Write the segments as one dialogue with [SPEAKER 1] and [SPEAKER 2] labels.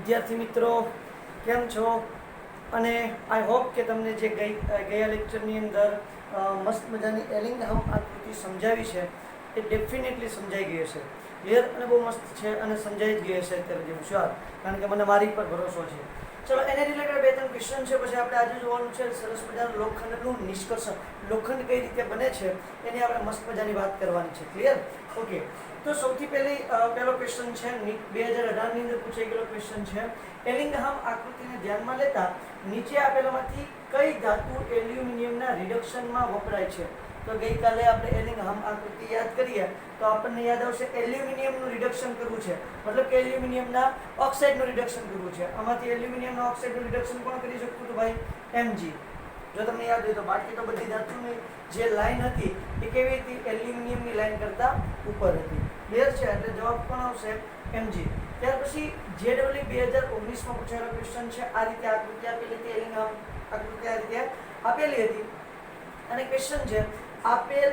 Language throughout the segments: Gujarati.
[SPEAKER 1] વિદ્યાર્થી મિત્રો કેમ છો? અને આઈ હોપ કે તમને જે ગયા લેક્ચરની અંદર મસ્ત મજાની એલિંગહામ આકૃતિ સમજાવી છે એ ડેફિનેટલી સમજાઈ ગઈ હશે. ક્લિયર અને બહુ મસ્ત છે અને સમજાઈ જ ગઈ હશે અત્યારે જેવું શ્યોર, કારણ કે મને મારી પર ભરોસો છે. ચલો એને રિલેટેડ બે ત્રણ ક્વેશ્ચન છે, પછી આપણે આજે જોવાનું છે સરસ મજાનું લોખંડનું નિષ્કર્ષણ. લોખંડ કઈ રીતે બને છે એની આપણે મસ્ત મજાની વાત કરવાની છે. ક્લિયર? ઓકે, તો સૌથી પહેલો ક્વેશ્ચન છે 2018 ની અંદર પૂછાઈ ગયેલો ક્વેશ્ચન છે. એલિંગહામ આકૃતિને ધ્યાનમાં લેતા નીચે આપેલામાંથી કઈ ધાતુ એલ્યુમિનિયમના રિડક્શનમાં વપરાય છે? તો ગઈકાલે આપણે એલિંગહામ આકૃતિ યાદ કરીએ તો આપણને યાદ આવશે એલ્યુમિનિયમનું રિડક્શન કરવું છે, મતલબ કે એલ્યુમિનિયમના ઓક્સાઇડનું રિડક્શન કરવું છે. આમાંથી એલ્યુમિનિયમના ઓક્સાઇડનું રિડક્શન કોણ કરી શકતું હતું ભાઈ? Mg. જો તમને યાદ હોય તો. બાકી તો બધી ધાતુની જે લાઈન હતી એ કેવી હતી? એલ્યુમિનિયમની લાઈન કરતા ઉપર હતી. ક્લિયર છે? એટલે જવાબ કોણ આવશે? Mg. ત્યાર પછી JEE 2019 માં પૂછાયેલો ક્વેશ્ચન છે. આ રીતે આકૃતિ આપેલી હતી, એલિંગહામ આકૃતિ આ રીતે આપેલી હતી અને ક્વેશ્ચન છે આપેલ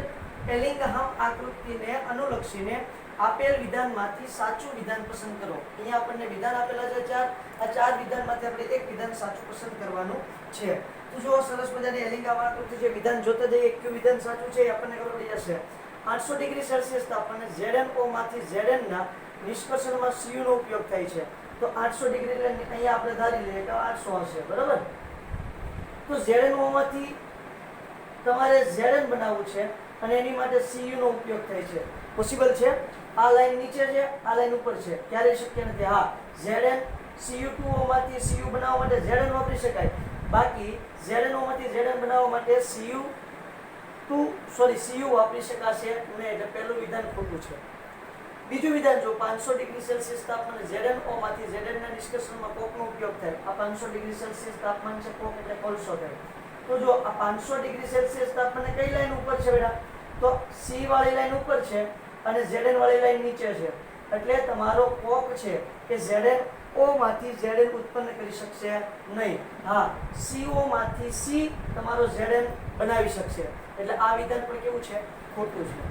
[SPEAKER 1] એલિંગહામ આકૃતિને અનુલક્ષીને આપેલ વિધાનમાંથી સાચું વિધાન પસંદ કરો. અહીંયા આપણને વિધાન આપેલા છે ચાર. આ ચાર વિધાનમાંથી આપણે એક વિધાન સાચું પસંદ કરવાનું છે. તો જો સરસ મજાની એલિંગહામ આકૃતિ છે, વિધાન જોતા જઈએ કયું વિધાન સાચું છે એ આપણને ખબર પડી જશે. 800 ડિગ્રી સેલ્સિયસ તાપમાને ZnO માંથી Zn ના નિષ્કર્ષણમાં Cu નો ઉપયોગ થાય છે. તો 800 ડિગ્રી એટલે અહીંયા આપણે ધારી લઈએ કે 800 હશે, બરાબર? તો ZnO માંથી તમારે Zn બનાવવું છે અને એની માટે Cu નો ઉપયોગ થાય છે. પોસિબલ છે? આ લાઈન નીચે છે, આ લાઈન ઉપર છે, ક્યારેય શક્ય નથી. હા, Zn Cu2O માંથી Cu બનાવવા માટે Zn વાપરી શકાય. બાકી ZnO માંથી Zn બનાવવા માટે Cu વાપરી શકાશે નહીં. એટલે પહેલું વિધાન ખોટું છે. બીજું વિધાન જો 500 ડિગ્રી સેલ્સિયસ તાપમાને ZnO માંથી Zn ના નિષ્કર્ષણમાં કોકનો ઉપયોગ થાય. આ 500 ડિગ્રી સેલ્સિયસ તાપમાન છે, કોક એટલે કોલસો થાય. તો જો આ 500 ડિગ્રી સેલ્સિયસ તાપમાને કઈ લાઈન ઉપર છે બેટા? તો C વાળી લાઈન ઉપર છે અને Zn વાળી લાઈન નીચે છે. એટલે તમારો કોક છે કે ZnO માંથી Zn ઉત્પન્ન કરી શકશે નહીં. હા, CO માંથી C તમારો Zn બનાવી શકશે. એટલે આ વિધાન પણ કેવું છે? ખોટું છે.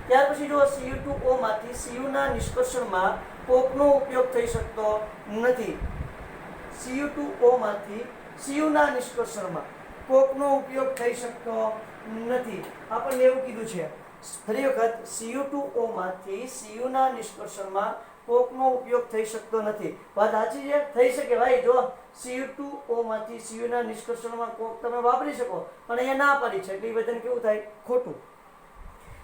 [SPEAKER 1] ત્યાર પછી જો Cu2O માંથી Cu ના નિષ્કર્ષણમાં કોકનો ઉપયોગ થઈ શકતો નથી. Cu2O માંથી Cu ના નિષ્કર્ષણમાં કોકનો ઉપયોગ થઈ શકતો નથી. આપણને એવું કીધું છે. ફરી વખત, Cu2O માંથી Cu ના નિષ્કર્ષણમાં કોકનો ઉપયોગ થઈ શકતો નથી. વાત સાચી છે? થઈ શકે ભાઈ. જો Cu2O માંથી Cu ના નિષ્કર્ષણમાં કોક તમે વાપરી શકો, પણ અહીંયા ના પાડી છે એટલે એ બધાને કેવું થાય? ખોટું.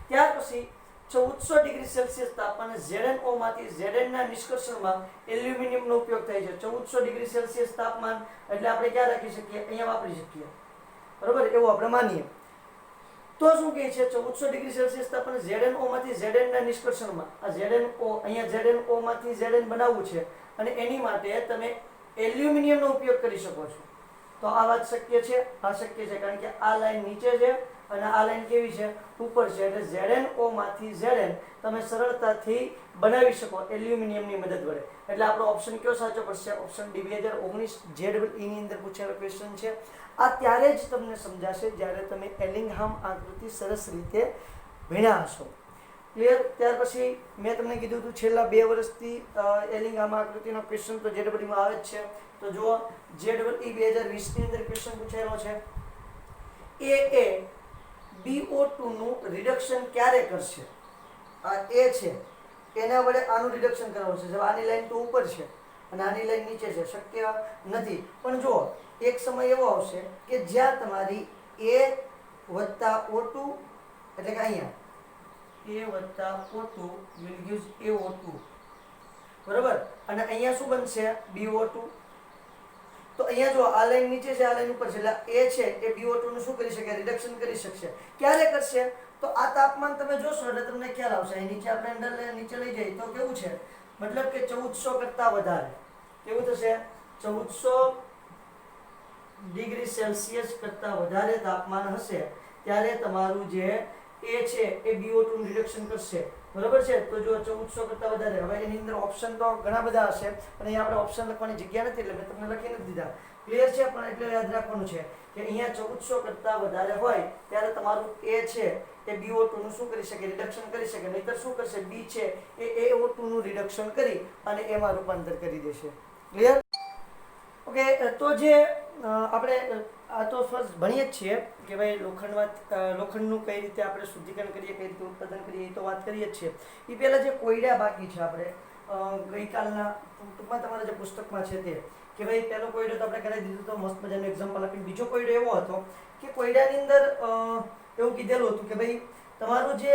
[SPEAKER 1] ત્યાર પછી 1400 ડિગ્રી સેલ્સિયસ તાપમાને ZnO માંથી Zn ના નિષ્કર્ષણમાં એલ્યુમિનિયમનો ઉપયોગ થાય છે. 1400 ડિગ્રી સેલ્સિયસ તાપમાન એટલે આપણે ક્યાં રાખી શકીએ? અહીંયા વાપરી શકીએ, બરોબર? એવું આપણે માનીએ. તો શું કહે છે? 1400 ડિગ્રી સેલ્સિયસ તાપમાને ZnO માંથી Zn ના નિષ્કર્ષણમાં આ ZnO, અહીંયા ZnO માંથી Zn બનાવવું છે અને એની માટે તમે એલ્યુમિનિયમનો ઉપયોગ કરી શકો છો. તો આ વાત શક્ય છે? હા, શક્ય છે, કારણ કે આ લાઈન નીચે છે અને આ લાઈન કેવી છે? ઉપર છે. એટલે ZnO માંથી Zn તમે સરળતાથી બનાવી શકો એલ્યુમિનિયમની મદદ વડે. એટલે આપણો ઓપ્શન કયો સાચો પડશે? ઓપ્શન ડી 2019 JEE ની અંદર પૂછેલો ક્વેશ્ચન છે. આ ત્યારે જ તમને સમજાશે જ્યારે તમે એલિંગહામ આકૃતિ સરસ રીતે ભણ્યા હશો. ક્લિયર? ત્યાર પછી મેં તમને કીધું હતું છેલ્લા 2 વર્ષથી એલિંગહામ આકૃતિનો ક્વેશ્ચન તો JEE માં આવે જ છે. તો જુઓ, JEE 2020 ની અંદર ક્વેશ્ચન પૂછાયેલો છે. એ BO2 નું રિડક્શન ક્યારે કરશે? આ એ છે, એના વડે આનું રિડક્શન કરવાનું છે. આની લાઈન તો ઉપર છે અને આની લાઈન નીચે છે, શક્ય નથી. પણ જુઓ, એક સમય એવો આવશે કે જ્યાં તમારી A + O2 એટલે કે અહીંયા A + O2 will gives AO2, બરાબર? અને અહીંયા શું બનશે? BO2. તો અહીંયા જો આ લાઈન નીચે છે, આ લાઈન ઉપર છે, એટલે A છે એ BO2 નું શું કરી શકે? રિડક્શન કરી શકશે. ક્યારે કરશે? તો આ તાપમાન તમે જોશો એટલે તમને ખ્યાલ આવશે. અહીં નીચે આપણે અંદર નીચે લઈ જઈએ તો કેવું છે? મતલબ કે 1400 કરતા વધારે. કેવું થશે? 1400 ડિગ્રી સેલ્સિયસ કરતા વધારે તાપમાન હશે ત્યારે તમારું જે A છે એ BO2 નું રિડક્શન કરશે, બરાબર છે? તો જો 1400 કરતા વધારે. હવે એની અંદર ઓપ્શન તો ઘણા બધા હશે પણ અહીંયા આપણે ઓપ્શન લખવાની જગ્યા નથી એટલે મેં તમને લખી નથી દીધા. ક્લિયર છે? પણ એટલે યાદ રાખવાનું છે કે અહીંયા 1400 કરતા વધારે હોય ત્યારે તમારું A છે એ BO2 નું શું કરી શકે? રિડક્શન કરી શકે. નહીતર શું કરશે? B છે એ AO2 નું રિડક્શન કરી અને એમાં રૂપાંતર કરી દેશે. ક્લિયર? ઓકે, તો જે આપણે આ તો ફર્સ્ટ ભણીએ જ છીએ કે ભાઈ લોખંડનું કઈ રીતે આપણે શુદ્ધિકરણ કરીએ, કઈ રીતે ઉત્પાદન કરીએ, એ તો વાત કરીએ જ છીએ. એ પહેલાં જે કોયડા બાકી છે આપણે ગઈકાલના ટૂંકમાં તમારા જે પુસ્તકમાં છે તે કે ભાઈ પહેલો કોયડો તો આપણે કરાવી દીધો તો મસ્ત મજાનું એક્ઝામ્પલ આપીને. બીજો કોયડો એવો હતો કે કોયડાની અંદર એવું કીધેલું હતું કે ભાઈ તમારું જે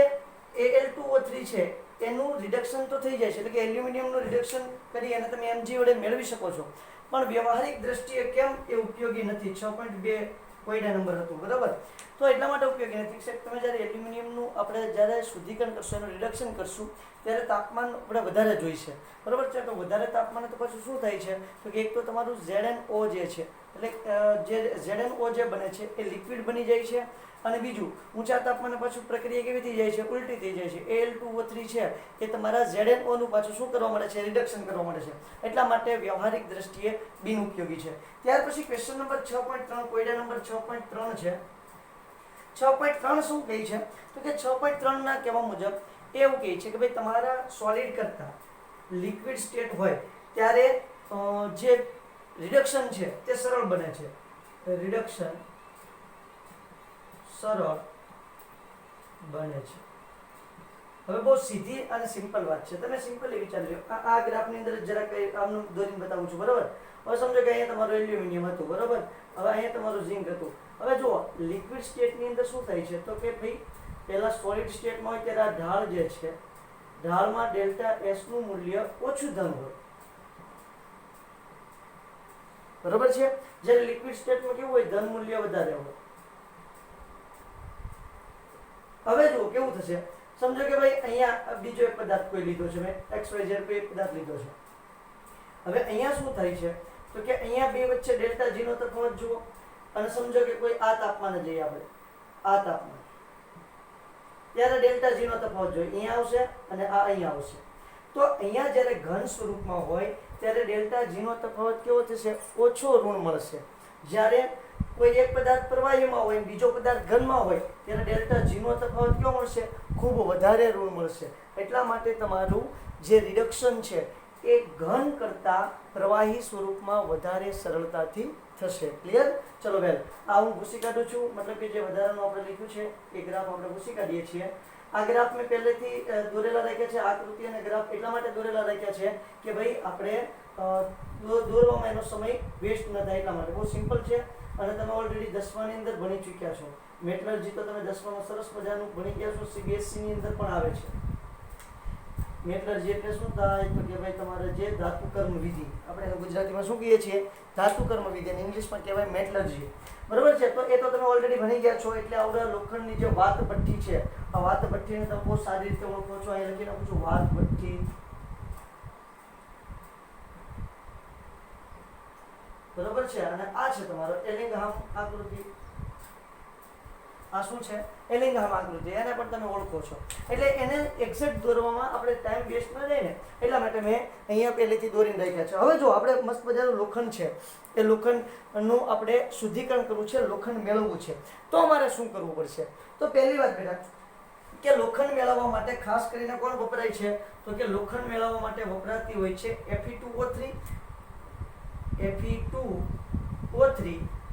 [SPEAKER 1] Al2O3 છે એનું રિડક્શન તો થઈ જાય છે, એટલે કે એલ્યુમિનિયમનું રિડક્શન કરી અને તમે Mg વડે મેળવી શકો છો, પણ વ્યવહારિક દ્રષ્ટિએ કેમ એ ઉપયોગી નથી. 6.2 કોયડા નંબર હતું, બરાબર? તો એટલા માટે ઉપયોગી નથી સાહેબ, તમે જ્યારે એલ્યુમિનિયમનું આપણે જ્યારે શુદ્ધિકરણ કરશું, એનું રિડક્શન કરશું ત્યારે તાપમાન આપણે વધારે જોઈશે, બરાબર છે? તો વધારે તાપમાને તો પછી શું થાય છે તો કે એક તો તમારું ZnO જે છે એટલે જે ZnO જે બને છે એ લિક્વિડ બની જાય છે, અને બીજું ઊંચા તાપમાને પાછું પ્રક્રિયા કેવી થઈ જાય છે, ઉલટી થઈ જાય છે. Al2O3 છે એ તમારા ZnO નું પાછું શું કરવા મળે છે, રિડક્શન કરવા મળે છે. એટલા માટે વ્યવહારિક દ્રષ્ટિએ બિનઉપયોગી છે. ત્યાર પછી ક્વેશ્ચન નંબર 6.3 કોયડા નંબર 6.3 છે. 6.3 શું કહે છે તો કે 6.3 ના કહેવા મુજબ એવું કહે છે કે ભાઈ તમારા સોલિડ કરતા લિક્વિડ સ્ટેટ હોય ત્યારે જે રિડક્શન છે તે સરળ બને છે. રિડક્શન સરળ બને છે. હવે બહુ સીધી અને સિમ્પલ વાત છે, તમે સિમ્પલી વિચારી લો. આ ગ્રાફની અંદર જરા કઈ આમનું દોરીને બતાવું છું, બરાબર? હવે સમજો કે અહીંયા તમારું એલ્યુમિનિયમ હતું, બરાબર? હવે અહીંયા તમારું ઝિંક હતું. હવે જુઓ લિક્વિડ સ્ટેટની અંદર શું થાય છે તો કે ભાઈ પહેલા સોલિડ સ્ટેટમાં હોય ત્યારે આ ઢાળ જે છે, ઢાળમાં ડેલ્ટા એસ નું મૂલ્ય ઓછું ધન હોય, બરાબર છે? જ્યારે લિક્વિડ સ્ટેટમાં કેવું હોય, ધન મૂલ્ય વધારે હોય. હવે જુઓ કેવું થશે, સમજો કે ભાઈ અહીંયા બીજો એક પદાર્થ કોઈ લીધો છે, મેં XYZ કોઈ એક પદાર્થ લીધો છે. હવે અહીંયા શું થાય છે તો કે અહીંયા બે વચ્ચે ડેલ્ટા G નો તફાવત જુઓ, અને સમજો કે કોઈ આ તાપમાને જઈએ આપણે, આ તાપમાન, ત્યારે ડેલ્ટા G નો તફાવત જોઈએ, અહીંયા આવશે અને આ અહીંયા આવશે. તો અહીંયા જ્યારે ઘન સ્વરૂપમાં હોય ત્યારે ડેલ્ટા G નો તફાવત કેવો થશે, ઓછો ઋણ મળશે. જ્યારે કોઈ એક પદાર્થ પ્રવાહીમાં હોય બીજો પદાર્થ ઘનમાં હોય ત્યારે ડેલ્ટા G નો તફાવત કેવો મળશે, ખૂબ વધારે ઋણ મળશે. એટલા માટે તમારું જે રિડક્શન છે એ ઘન કરતા પ્રવાહી સ્વરૂપમાં વધારે સરળતાથી થશે. ક્લિયર? ચલો વેલ, આ હું ભૂસી કાઢું છું, મતલબ કે જે વધારાનું આપણે લખ્યું છે એ ગ્રાફ આપણે ભૂસી કાઢીએ છીએ. આ ગ્રાફ મેં પહેલેથી દોરેલા રાખ્યા છે, આકૃતિ અને ગ્રાફ એટલા માટે દોરેલા રાખ્યા છે કે ભાઈ આપણે દોરવામાં એનો સમય વેસ્ટ ન થાય, એટલા માટે. બહુ સિમ્પલ છે અને તમે ઓલરેડી 10માની અંદર ભણી ચૂક્યા છો. મેટલર્જી તો તમે 10મામાં સરસ મજાનું ભણી ગયા છો, CBSE ની અંદર પણ આવે છે. મેટલર્જી એટલે શું થાય તો કે ભાઈ તમારે જે ધાતુ કર્મ વિધિ, આપણે એને ગુજરાતીમાં શું કહીએ છીએ, ધાતુ કર્મ વિધિ, અને ઇંગ્લિશમાં કહેવાય મેટલર્જી, બરાબર છે? તો એ તો તમે ઓલરેડી ભણી ગયા છો. એટલે આવડા લોખંડની જે વાત ભઠ્ઠી છે, આ વાત ભઠ્ઠીને તમે બહુ સારી રીતે ઓળખો છો. અહીં લખી નાખું છું વાત ભઠ્ઠી, બરાબર છે? અને આ છે તમારો એલિંગહામ આકૃતિ. આ શું છે, એલિંગહામ આકૃતિ, એને પણ તમે ઓળખો છો. એટલે એને એક્ઝેક્ટ દોરવામાં આપણે ટાઈમ વેસ્ટ ન જાય ને એટલા માટે મેં અહીંયા પહેલેથી દોરીને રાખ્યા છે. હવે જો આપણે મસ્ત મજાનું લોખંડ છે, એ લોખંડનું આપણે શુદ્ધિકરણ કરવું છે, લોખંડ મેળવવું છે, તો અમારે શું કરવું પડશે? તો પહેલી વાત બેટા કે લોખંડ મેળવવા માટે ખાસ કરીને કોણ વપરાય છે તો કે લોખંડ મેળવવા માટે વપરાતી હોય છે Fe2O3, Fe2O3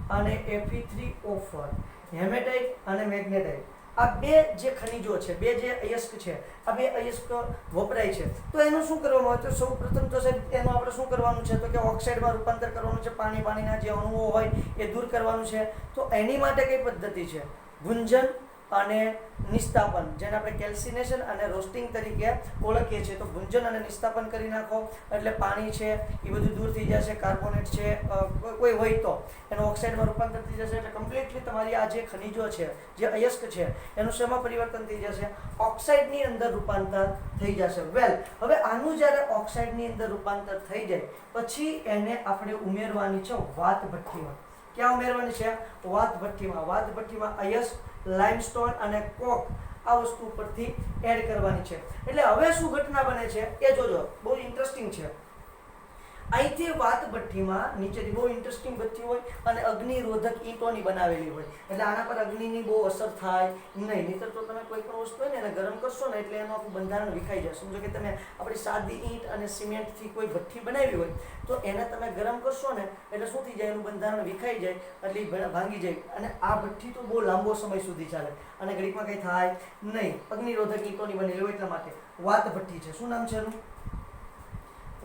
[SPEAKER 1] અને Fe3O4, હેમેટાઇટ અને મેગ્નેટાઇટ. આ બે જે ખનિજો છે, બે જે અયસ્ક છે, આ બે અયસ્ક વપરાય છે. તો એનું શું કરવામાં આવે? તો સૌ પ્રથમ તો સાહેબ એનું આપણે શું કરવાનું છે તો કે ઓક્સાઇડમાં રૂપાંતર કરવાનું છે, પાણીના જે અણુઓ હોય એ દૂર કરવાનું છે. તો એની માટે કઈ પદ્ધતિ છે? ગુંજન અને નિસ્તાપન, જેને આપણે કેલ્સિનેશન અને રોસ્ટિંગ તરીકે ઓળખીએ છીએ. તો ગુંજન અને નિસ્તાપન કરી નાખો એટલે પાણી છે એ બધું દૂર થઈ જશે, કાર્બોનેટ છે કોઈ હોય તો એનું ઓક્સાઇડમાં રૂપાંતર થઈ જશે. એટલે કમ્પ્લીટલી તમારી આ જે ખનિજો છે, જે અયસ્ક છે, એનું શેમાં પરિવર્તન થઈ જશે? ઓક્સાઇડની અંદર રૂપાંતર થઈ જશે. વેલ, હવે આનું જ્યારે ઓક્સાઇડની અંદર રૂપાંતર થઈ જાય પછી એને આપણે ઉમેરવાની છે વાત ભઠ્ઠીમાં. ક્યાં ઉમેરવાની છે? વાત ભઠ્ઠીમાં. વાત ભઠ્ઠીમાં અયસ્ક, લાઇમસ્ટોન અને કોક આ વસ્તુ ઉપરથી એડ કરવાની છે. એટલે હવે શું ઘટના બને છે એ જોજો, બહુ ઇન્ટરેસ્ટિંગ છે. અહીંથી વાત ભઠ્ઠીમાં નીચેથી બહુ ઇન્ટરેસ્ટિંગ ભઠ્ઠી હોય અને અગ્નિરોધક ઈંટોની બનાવેલી હોય એટલે આના પર અગ્નિની બહુ અસર થાય નહીં. નહીંતર તો તમે કોઈ પણ વસ્તુ હોય ને એને ગરમ કરશો ને એટલે એનું આખું બંધારણ વિખાઈ જાય. સમજો કે તમે આપણી સાદી ઈંટ અને સિમેન્ટથી કોઈ ભઠ્ઠી બનાવી હોય તો એને તમે ગરમ કરશો ને એટલે શું થઈ જાય, એનું બંધારણ વિખાઈ જાય એટલે ભાંગી જાય. અને આ ભઠ્ઠી તો બહુ લાંબો સમય સુધી ચાલે અને ઘડીકમાં કંઈ થાય નહીં. અગ્નિરોધક ઈંટોની બનેલી હોય એટલા માટે વાત ભઠ્ઠી છે. શું નામ છે એનું?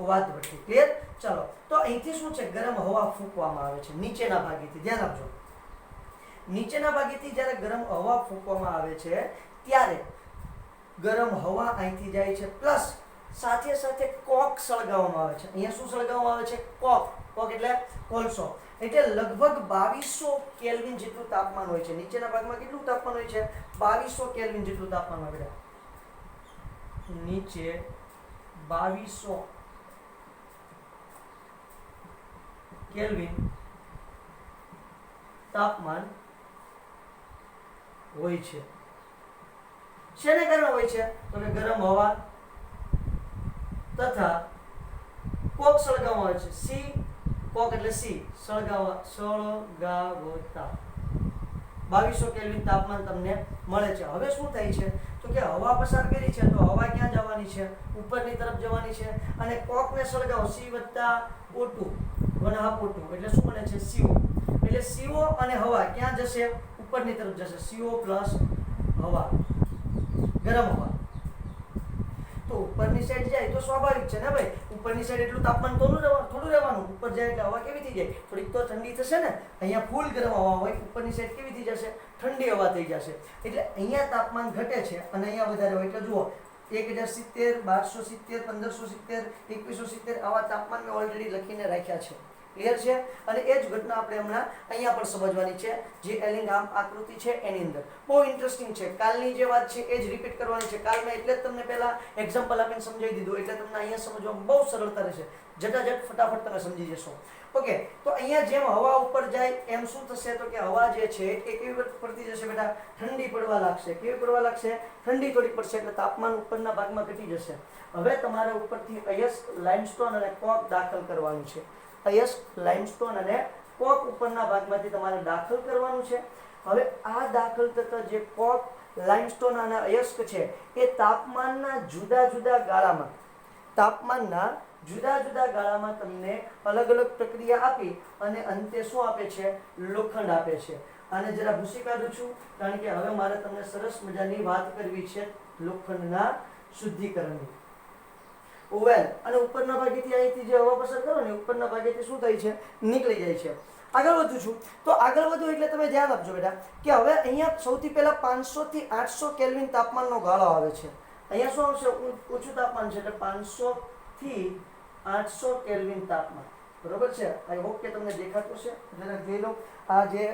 [SPEAKER 1] વાત ભઠ્ઠી. ક્લિયર? ચાલો, તો અહીંથી શું છે, ગરમ હવા ફૂંકવામાં આવે છે નીચેના ભાગેથી. ધ્યાન આપજો, નીચેના ભાગેથી જ્યારે ગરમ હવા ફૂંકવામાં આવે છે ત્યારે ગરમ હવા અહીંથી જાય છે પ્લસ સાથે સાથે કોક સળગાવવામાં આવે છે. અહીંયા શું સળગાવવામાં આવે છે? કોક. કોક એટલે કોલસો. એટલે લગભગ 2200 કેલ્વિન જેટલું તાપમાન હોય છે. નીચેના ભાગમાં કેટલું તાપમાન હોય છે? 2200 કેલ્વિન જેટલું તાપમાન હોય છે. નીચે 2200 કેલ્વિન તાપમાન હોય છે. શેને કારણે હોય છે? તો કે ગરમ હવા તથા કોક સળગાવવામાં આવે છે. સી કોક એટલે સી સળગાવતા 2200 કેલ્વિન તાપમાન તમને મળે છે. હવે શું થાય છે તો કે હવા પસાર કરી છે તો હવા ક્યાં જવાની છે? ઉપરની તરફ જવાની છે. અને કોકને સળગાવો C + O2 1/2 O2 એટલે શું બને છે? CO. એટલે CO અને હવા ક્યાં જશે? ઉપરની તરફ જશે. CO પ્લસ હવા, ગરમ હવા. તો ઉપરની સાઈડ જાય તો સ્વાભાવિક છે ને ભાઈ, ઉપરની સાઈડ એટલું તાપમાન થોડું રહેવાનું. ઉપર જાય એટલે હવા કેવી થઈ જાય? થોડીક તો ઠંડી થશે ને. અહીંયા ફૂલ ગરમ હવા હોય, ઉપરની સાઈડ કેવી થઈ જશે? ઠંડી હવા થઈ જશે. એટલે અહીંયા તાપમાન ઘટે છે અને અહીંયા વધારે હોય. એટલે જુઓ 1070, 1270, 1570, 2170 આવા તાપમાન મેં ઓલરેડી લખીને રાખ્યા છે. ક્લિયર છે? અને એ જ ઘટના આપણે હમણાં અહીંયા પણ સમજવાની છે. જે એલિંગામ આકૃતિ છે એની અંદર બહુ ઇન્ટરેસ્ટિંગ છે. કાલની જે વાત છે એ જ રિપીટ કરવાની છે. કાલ મેં એટલે જ તમને પહેલા એક્ઝામ્પલ આપીને સમજાવી દીધું એટલે તમને અહીંયા સમજવામાં બહુ સરળતા રહેશે. જટાજટ ફટાફટ તમે સમજી જશો. ઓકે, તો અહીંયા જેમ હવા ઉપર જાય એમ શું થશે તો કે હવા જે છે એ કેવી પડતી જશે બેટા? ઠંડી પડવા લાગશે. કેવી પડવા લાગશે? ઠંડી થોડી પડશે એટલે તાપમાન ઉપરના ભાગમાં ઘટી જશે. હવે તમારે ઉપરથી અયસ્ક, લાઇમસ્ટોન અને કોક દાખલ કરવાનું છે. અયસ્ક, લાઇમસ્ટોન અને કોક ઉપરના ભાગમાંથી તમારે દાખલ કરવાનું છે. હવે આ દાખલ થતા જે કોક, લાઇમસ્ટોન અને અયસ્ક છે એ તાપમાનના જુદા જુદા ગાળામાં તમને અલગ અલગ પ્રક્રિયા આપી અને અંતે શું આપે છે? લોખંડ આપે છે. આને જરા ભૂસી કાઢું છું કારણ કે હવે મારે તમને સરસ મજાની વાત કરવી છે લોખંડના શુદ્ધિકરણની. ઓવેલ અને ઉપરના ભાગેથી અહીંથી જે હવા પસાર કરો ને ઉપરના ભાગેથી શું થાય છે? નીકળી જાય છે. આગળ વધું છું. તો આગળ વધુ એટલે તમે ધ્યાન આપજો બેટા કે હવે અહીંયા સૌથી પહેલા 500 થી 800 કેલ્વિન તાપમાનનો ગાળો આવે છે. અહીંયા શું આવશે? ઊંચું તાપમાન છે એટલે 500 થી 800 કેલ્વિન તાપમાન. બરોબર છે? આઈ હોપ કે તમને દેખાતું છે. જરા જોઈ લો આ જે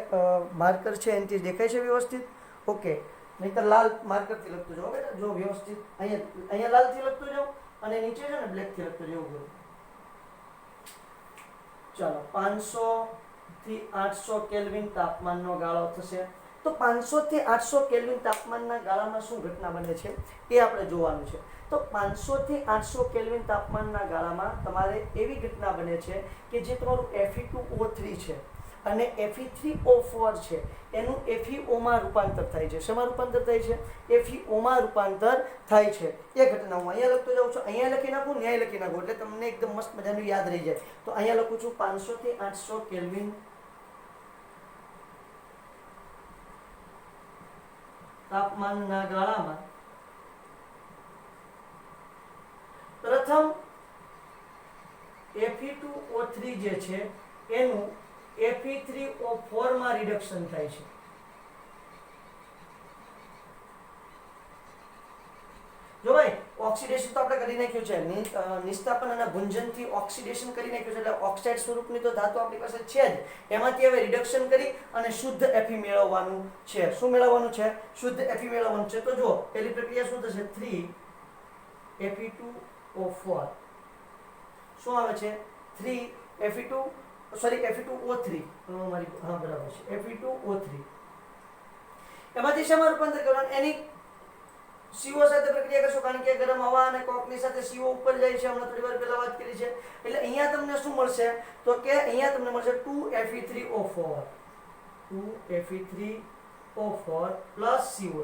[SPEAKER 1] માર્કર છે એનાથી દેખાય છે વ્યવસ્થિત? ઓકે, નહીંતર લાલ માર્કરથી લખતું જાઓ બેટા. જો વ્યવસ્થિત અહીંયા લાલથી લખતું જાઓ અને નીચે છે ને બ્લેકથી લખતું જેવું કરું. ચાલો, 500 થી 800 કેલ્વિન તાપમાનનો ગાળો થશે. તો 500 થી 800 કેલ્વિન તાપમાનના ગાળામાં શું ઘટના બને છે એ આપણે જોવાનું છે. તો 500 થી 800 કેલ્વિન તાપમાનના ગાળામાં તમારે એવી ઘટના બને છે કે જે તમારું Fe2O3 છે અને Fe3O4 છે એનું FeO માં રૂપાંતર થાય છે. શેમાં રૂપાંતર થાય છે? FeO માં રૂપાંતર થાય છે. એ ઘટના હું અહીંયા લખતો જાઉં છું. અહીંયા લખી નાખું, ન્યાય લખી નાખું એટલે તમને એકદમ મસ્ત મજાનું યાદ રહી જાય. તો અહીંયા લખું છું 500 થી 800 કેલ્વિન તાપમાનના ગાળામાં પ્રથમ Fe2O3 જે છે એનું Fe3O4 માં રિડક્શન થાય છે. જો ભાઈ ઓક્સિડેશન તો આપણે કરી નાખ્યું છે, નિસ્તાપન અને ભુંજનથી ઓક્સિડેશન કરી નાખ્યું છે એટલે ઓક્સાઇડ સ્વરૂપની તો ધાતુ આપણી પાસે છે જ. એમાંથી હવે રિડક્શન કરી અને શુદ્ધ Fe મેળવવાનું છે. શું મેળવવાનું છે? શુદ્ધ Fe મેળવવાનું છે. તો જો પહેલી પ્રક્રિયા શું થશે? 3Fe2O4 શું આવે છે? 3Fe2O3 મારી હા બરાબર છે Fe2O3. એમાંથી શેમાં રૂપાંતર કરવાનું? એની CO સાથે પ્રક્રિયા કરશો કારણ કે ગરમ હવા અને કોકની સાથે CO ઉપર જાય છે, હમણાં થોડી વાર પહેલા વાત કરી છે. એટલે અહીંયા તમને શું મળશે તો કે અહીંયા તમને મળશે 2Fe3O4 2Fe3O4 plus CO2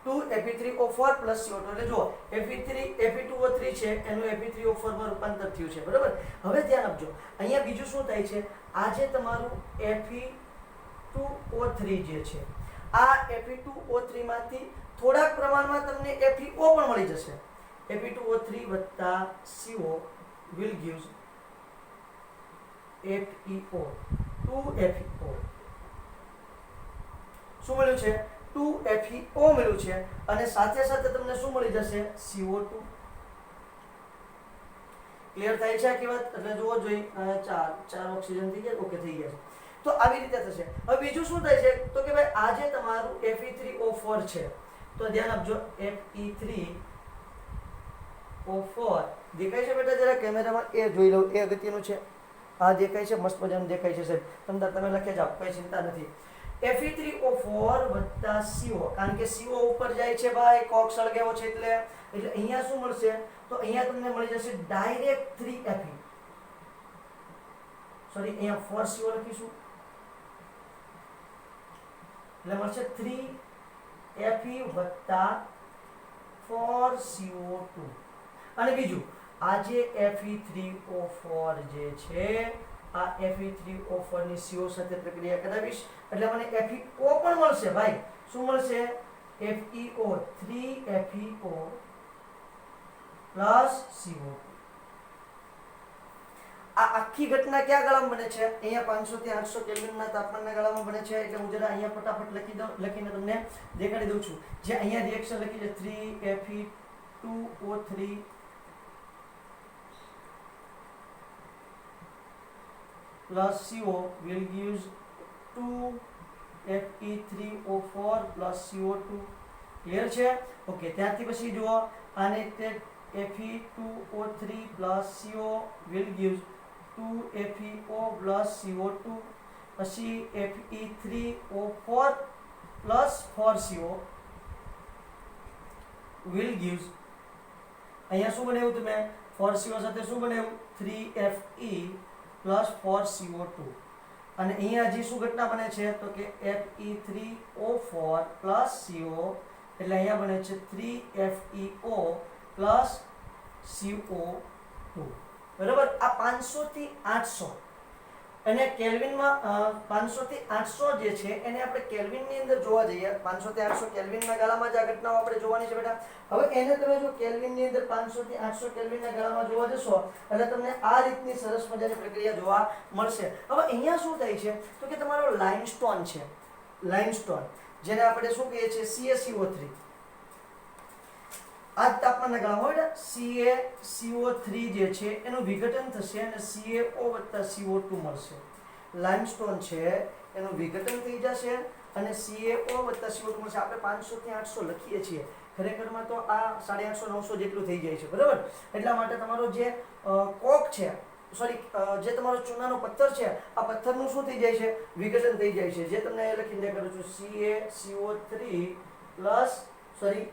[SPEAKER 1] 2Fe3O4 plus CO2 એટલે જો Fe2O3 છે એનું Fe3O4 માં રૂપાંતર થયું છે બરાબર. હવે ધ્યાન આપજો અહીંયા બીજું શું થાય છે આ જે તમારું Fe2O3 જે છે આ Fe2O3 માંથી થોડાક પ્રમાણમાં તમને FeO પણ મળી જશે. Fe2O3 વત્તા CO will gives FeO 2FeO શું મળ્યું છે 2FeO મળ્યું છે અને સાથે સાથે તમને શું મળી જશે CO2. ક્લિયર થાય છે આખી વાત એટલે જોવો જોઈએ ચાર ઓક્સિજન થઈ ગયા ઓકે થઈ ગયા છે. તો આવી રીતે થશે. હવે બીજું શું થાય છે તો કે ભાઈ આ જે તમારું Fe3O4 છે તો ધ્યાન આપજો Fe3O4 દેખાય છે બેટા જરા કેમેરામાં એ જોઈ લો એ અગત્યનું છે. આ દેખાય છે મસ્ત મજાનું દેખાય છે સાહેબ તમે લખી જાઓ કઈ ચિંતા નથી. Fe3O4 વત્તા CO કારણ કે CO ઉપર જાય છે ભાઈ કોક સળગાવ્યો છે એટલે અહીંયા શું મળશે તો અહીંયા તમને મળી જશે ડાયરેક્ટ 3Fe સોરી અહીંયા 4CO લખીશું એટલે મળશે 3Fe વત્તા 4CO2 અને બીજું આ જે Fe3O4 જે છે આ Fe3O4 ની CO સાથે પ્રક્રિયા કરાવીશ એટલે મને FeO પણ મળશે ભાઈ. શું મળશે FeO 3FeO plus CO2. આ આખી ઘટના ક્યાં ગાળામાં બને છે અહીંયા 500 થી 800 કેલ્વિનના તાપમાનના ગાળામાં બને છે એટલે હું જરા અહીંયા ફટાફટ લખીને તમને દેખાડી દઉં છું. જે અહીંયા રિએક્શન લખી છે 3Fe2O3 plus CO will gives 2Fe3O4 plus CO2. Clear છે ઓકે. ત્યારથી પછી જુઓ આને Fe2O3 plus CO will gives 2FeO plus CO2 પછી Fe3O4 plus 4CO will gives અહીંયા શું બનાવ્યું તમે 4CO સાથે શું બનાવ્યું 3Fe plus 4CO2 અને અહીંયા હજી શું ઘટના બને છે તો કે Fe3O4 plus CO એટલે અહીંયા બને છે 3FeO plus CO2 બરાબર. આ 500 થી 800 અને કેલ્વિનમાં 500 થી 800 જે છે એને આપણે કેલ્વિનની અંદર જોવા જઈએ 500 થી 800 કેલ્વિનના ગાળામાં જ આ ઘટનાઓ આપણે જોવાની છે બેટા. હવે એને તમે જો કેલ્વિનની અંદર 500 થી 800 કેલ્વિનના ગાળામાં જોવા જશો એટલે તમને આ રીતની સરસ મજાની પ્રક્રિયા જોવા મળશે. હવે અહીંયા શું થાય છે તો કે તમારો લાઇમસ્ટોન છે લાઇમસ્ટોન જેને આપણે શું કહીએ છીએ CaCO3 આ તાપમાનના ગાળામાં CaCO3 જે છે એનું વિઘટન થશે અને CaO વત્તા CO2 મળશે. લાઇમસ્ટોન છે એનું વિઘટન થઈ જશે અને CaO વત્તા CO2 મળશે. આપણે 500 થી 800 લખીએ છીએ ખરેખરમાં તો આ 850 900 જેટલું થઈ જાય છે બરાબર. એટલા માટે તમારો જે કોક છે સોરી જે તમારો ચૂનાનો પથ્થર છે આ પથ્થરનું શું થઈ જાય છે વિઘટન થઈ જાય છે. જે તમને એ લખીને કરું છું CaCO3 plus sorry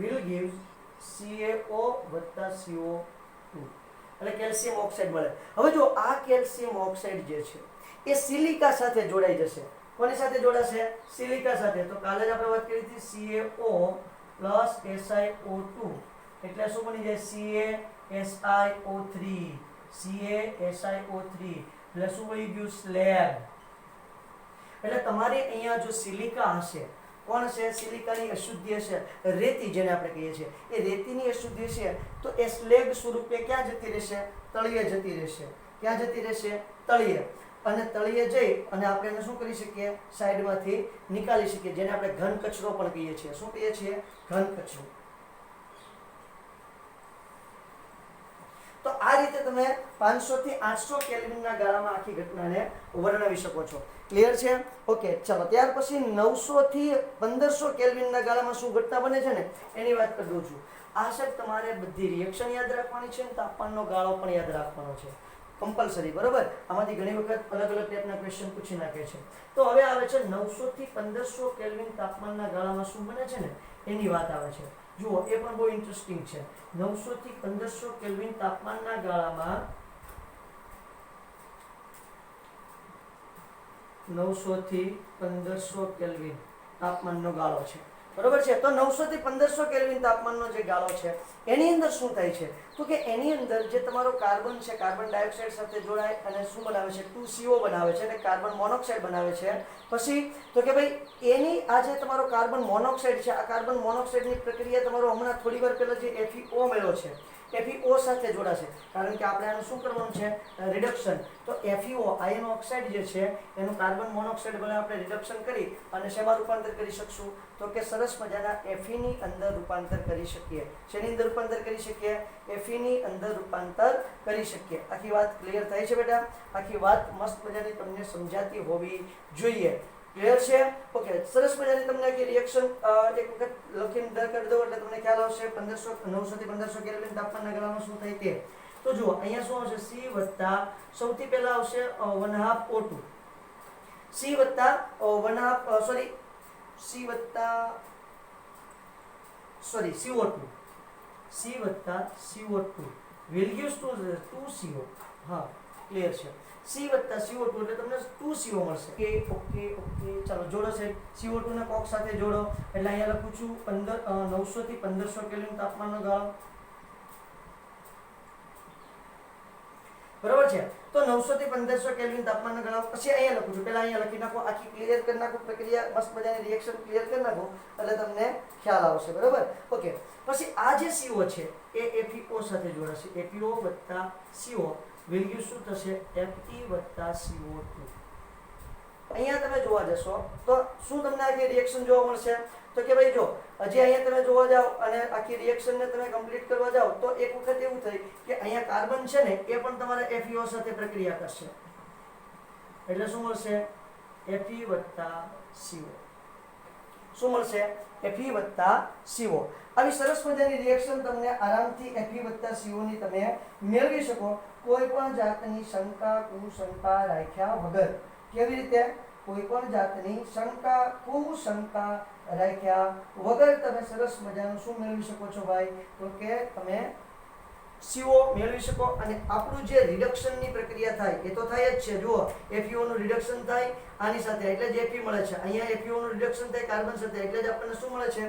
[SPEAKER 1] will gives CaO વત્તા CO2 એટલે કેલ્શિયમ ઓક્સાઇડ મળે. હવે જો આ કેલ્શિયમ ઓક્સાઇડ જે છે એ સિલિકા સાથે જોડાઈ જશે. કોની સાથે જોડાશે સિલિકા સાથે. તો કાલે જ આપણે વાત કરી હતી CaO પ્લસ SiO2 એટલે શું બની જાય CaSiO3 એટલે શું બની ગયું સ્લેબ. એટલે તમારે અહીંયા જો સિલિકા હશે કોણ છે સિલિકાની અશુદ્ધિ હશે રેતી જેને આપણે કહીએ છીએ એ રેતીની અશુદ્ધિ છે તો એ સ્લેગ સ્વરૂપે ક્યાં જતી રહેશે તળિયે જતી રહેશે. ક્યાં જતી રહેશે તળિયે. અને તળિયે જઈ અને આપણે એને શું કરી શકીએ સાઈડમાંથી નીકાળી શકીએ જેને આપણે ઘન કચરો પણ કહીએ છીએ. શું કહીએ છીએ ઘન કચરો. તો આ રીતે તમે 500 થી 800 કેલ્વિનના ગાળામાં આખી ઘટનાને વર્ણવી શકો છો. ક્લિયર છે ઓકે. ચલો ત્યાર પછી 900 થી 1500 કેલ્વિનના ગાળામાં શું ઘટના બને છે ને એની વાત કરી દઉં છું. આ સાહેબ તમારે બધી રિએક્શન યાદ રાખવાની છે અને તાપમાનનો ગાળો પણ યાદ રાખવાનો છે કમ્પલસરી બરાબર. આમાંથી ઘણી વખત અલગ અલગ ટાઈપના ક્વેશ્ચન પૂછી નાખે છે. તો હવે આવે છે 900 થી 1500 કેલ્વિન તાપમાનના ગાળામાં શું બને છે ને એની વાત આવે છે. જુઓ એ પણ બહુ ઇન્ટરેસ્ટિંગ છે. 900 થી 1500 કેલ્વિન તાપમાનના ગાળામાં 900 થી 1500 કેલ્વિન તાપમાનનો ગાળો છે, બરોબર છે. તો 900 થી 1500 કેલ્વિન તાપમાનનો જે ગાળો છે એની અંદર શું થાય છે તો કે એની અંદર જે તમારો કાર્બન છે, કાર્બન ડાયોક્સાઇડ સાથે જોડાય અને શું બનાવે છે, 2CO બનાવે છે અને કાર્બન મોનોક્સાઇડ બનાવે છે. પછી તો કે ભાઈ એની આ જે તમારો કાર્બન મોનોક્સાઇડ છે, આ કાર્બન મોનોક્સાઇડની પ્રક્રિયા તમારો હમણાં થોડી વાર પહેલા જે FeO મળ્યો છે FeO સાથે જોડાશે, કારણ કે આપણે આનું શું કરવાનું છે, રિડક્શન. તો FeO આયર્ન ઓક્સાઇડ જે છે એનું કાર્બન મોનોક્સાઇડ ભલે આપણે રિડક્શન કરી અને શેમાં રૂપાંતર કરી શકશું તો કે સરસ મજાના Fe ની અંદર રૂપાંતર કરી શકીએ. શેની અંદર રૂપાંતર કરી શકીએ, Fe ની અંદર રૂપાંતર કરી શકીએ. આખી વાત ક્લિયર થાય છે બેટા? આખી વાત મસ્ત મજાની તમને સમજાતી હોવી જોઈએ. ક્લિયર છે? ઓકે, સરસ મજાની તમને આખી રિએક્શન એક વખત લખીને કરી દો એટલે તમને ખ્યાલ આવશે 900 થી 1500 કેલ્વિન તાપમાનના ગાળામાં શું થાય તે. તો જુઓ અહીંયા શું આવશે, C વત્તા સૌથી પહેલા આવશે 1/2 O2, C વત્તા 1/2 CO2, C વત્તા CO2 will gives to 2CO. હા ક્લિયર છે. C વત્તા CO2 એટલે તમને 2CO મળશે. ઓકે, ચાલો જોડો છે. CO2 ને કોક સાથે જોડો એટલે અહીંયા લખું છું 900 થી 1500 કેલ્વિન તાપમાનનો ગાળો, બરોબર છે. તો 900 થી 1500 કેલ્વિન તાપમાનનો ગાળો. પછી અહીંયા લખું છું, પહેલા અહીંયા લખી નાખો, આખી ક્લિયર કરી નાખો પ્રક્રિયા, મસ્ત મજાની રિએક્શન ક્લિયર કરી નાખો એટલે તમને ખ્યાલ આવશે, બરોબર. ઓકે, પછી આ જે CO છે એ FeO સાથે જોડાશે. FeO વત્તા CO will give શું થશે, Fe વત્તા CO2. અહીંયા તમે જોવા જશો તો શું તમને આખી રિએક્શન જોવા મળશે તો કે ભાઈ જો હજી અહીંયા તમે જોવા જાઓ અને આખી રિએક્શનને તમે કમ્પ્લીટ કરવા જાઓ તો એક વખત એવું થાય કે અહીંયા કાર્બન છે ને એ પણ તમારા FeO સાથે પ્રક્રિયા કરશે એટલે શું મળશે, Fe વત્તા CO. શું મળશે, Fe વત્તા CO. આવી સરસ મજાની રિએક્શન તમને આરામથી Fe વત્તા CO ની તમે મેળવી શકો કોઈ પણ જાતની શંકા કુશંકા રાખ્યા વગર. કેવી રીતે? કોઈ પણ જાતની શંકા કુશંકા રાખ્યા વગર તમે સરસ મજાનું શું મેળવી શકો છો ભાઈ, તો કે તમે CO મેળવી શકો. અને આપણું જે રિડક્શનની પ્રક્રિયા થાય એ તો થાય જ છે. જુઓ FeO નું રિડક્શન થાય આની સાથે એટલે જ Fe મળે છે. અહીંયા FeO નું રિડક્શન થાય કાર્બન સાથે એટલે જ આપણને શું મળે છે,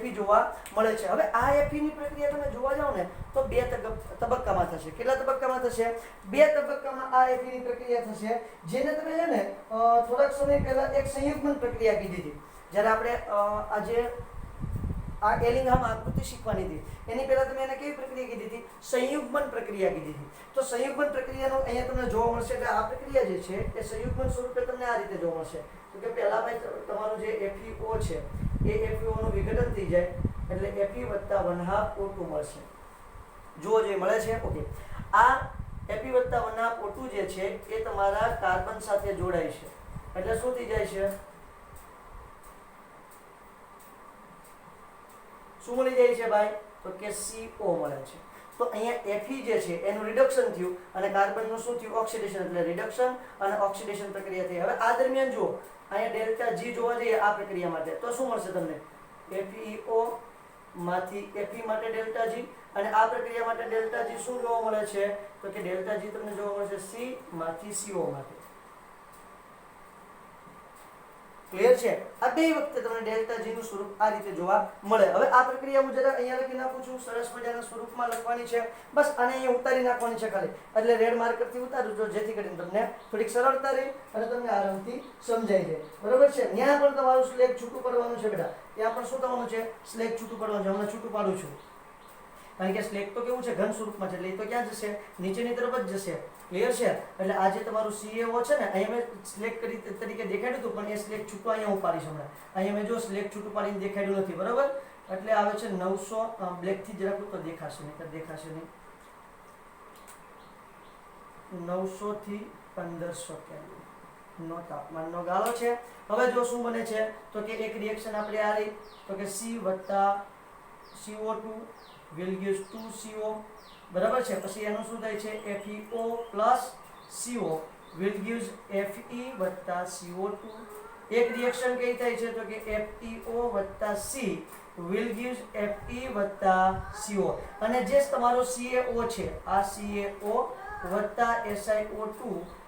[SPEAKER 1] Fe જોવા મળે છે. હવે આ Fe ની પ્રક્રિયા તમે જોવા જાવ ને તો બે તબક્કામાં થશે. કેટલા તબક્કામાં થશે? બે તબક્કામાં આ Fe ની પ્રક્રિયા થશે, જેને તમે છે ને થોડાક સમય પહેલા એક સંયુગ્મન પ્રક્રિયા કીધી હતી. જ્યારે આપણે આજે આ એલિંગામાં આકૃતિ શીખવાની હતી એની પહેલા તમે એને કેવી પ્રક્રિયા કીધી હતી, સંયુગ્મન પ્રક્રિયા કીધી હતી. તો સંયુગ્મન પ્રક્રિયાનો અહીંયા તમને જોવા મળશે એટલે આ પ્રક્રિયા જે છે એ સંયુગ્મન સ્વરૂપે તમને આ રીતે જોવા મળશે. તો કે પહેલા ભાઈ તમારું જે FeO છે એ FeO નું વિઘટન થઈ જાય એટલે Fe વત્તા 1/2 O2 મળશે. જુઓ જે મળે છે. ઓકે, આ Fe વત્તા 1/2 O2 જે છે એ તમારા કાર્બન સાથે જોડાય છે એટલે શું થઈ જાય છે, શું મળી જાય છે ભાઈ, તો કે CO મળે છે. તો અહીંયા Fe જે છે એનું રિડક્શન થયું અને કાર્બનનું શું થયું, ઓક્સિડેશન. એટલે રિડક્શન અને ઓક્સિડેશન પ્રક્રિયા થઈ. હવે આ દરમિયાન જુઓ અહીંયા ડેલ્ટા G જોવા જઈએ આ પ્રક્રિયા માટે તો શું મળશે તમને, FeO માંથી Fe માટે ડેલ્ટા G અને આ પ્રક્રિયા માટે ડેલ્ટા G શું જોવા મળે છે તો કે ડેલ્ટા G તમને જોવા મળશે C માંથી CO માટે. ક્લિયર છે? આ બે વખતે તમને ડેલ્ટા G નું સ્વરૂપ આ રીતે જોવા મળે. હવે આ પ્રક્રિયા હું જરા અહીંયા લખી નાખું છું, સરસ મજાના સ્વરૂપમાં લખવાની છે. બસ આને અહીંયા ઉતારી નાખવાની છે ખાલી, એટલે રેડ માર્કર થી ઉતારું જો જેથી કરીને તમને થોડીક સરળતા રહે અને તમને આરામથી સમજાઈ જાય, બરોબર છે. ત્યાં પણ તમારું સ્લેગ છૂટું પડવાનું છે બેટા, ત્યાં પણ શું થવાનું છે, સ્લેગ છૂટું પડવાનું છે. હમણાં છૂટું પાડું છું કારણ કે સ્લેગ તો કેવું છે, ઘન સ્વરૂપમાં છે એટલે એ તો ક્યાં જશે, નીચેની તરફ જ જશે. ક્લિયર છે? એટલે આ જે તમારું CaO છે ને અહીંયા મેં સ્લેગ તરીકે દેખાડ્યું હતું પણ એ સ્લેગ છૂટું અહીંયા હું પાડીશ હમણાં. અહીંયા મેં જો સ્લેગ છૂટું પાડીને દેખાડ્યું નથી, બરોબર. એટલે આવે છે 900 બ્લેક થી જરાક તો દેખાશે નહીં 900 થી 1500 કેલ્વિન નો તાપમાનનો ગાળો છે. હવે જો શું બને છે તો કે એક રિએક્શન આપણે આ રહી તો કે C વત્તા CO2 will give 2CO, બરાબર છે. પછી એનું શું થાય છે, FeO plus CO will gives Fe વત્તા CO2 એક રિએક્શન કઈ થાય છે તો કે FeO + C will gives Fe + CO અને જે તમારો CaO છે આ CaO + SiO2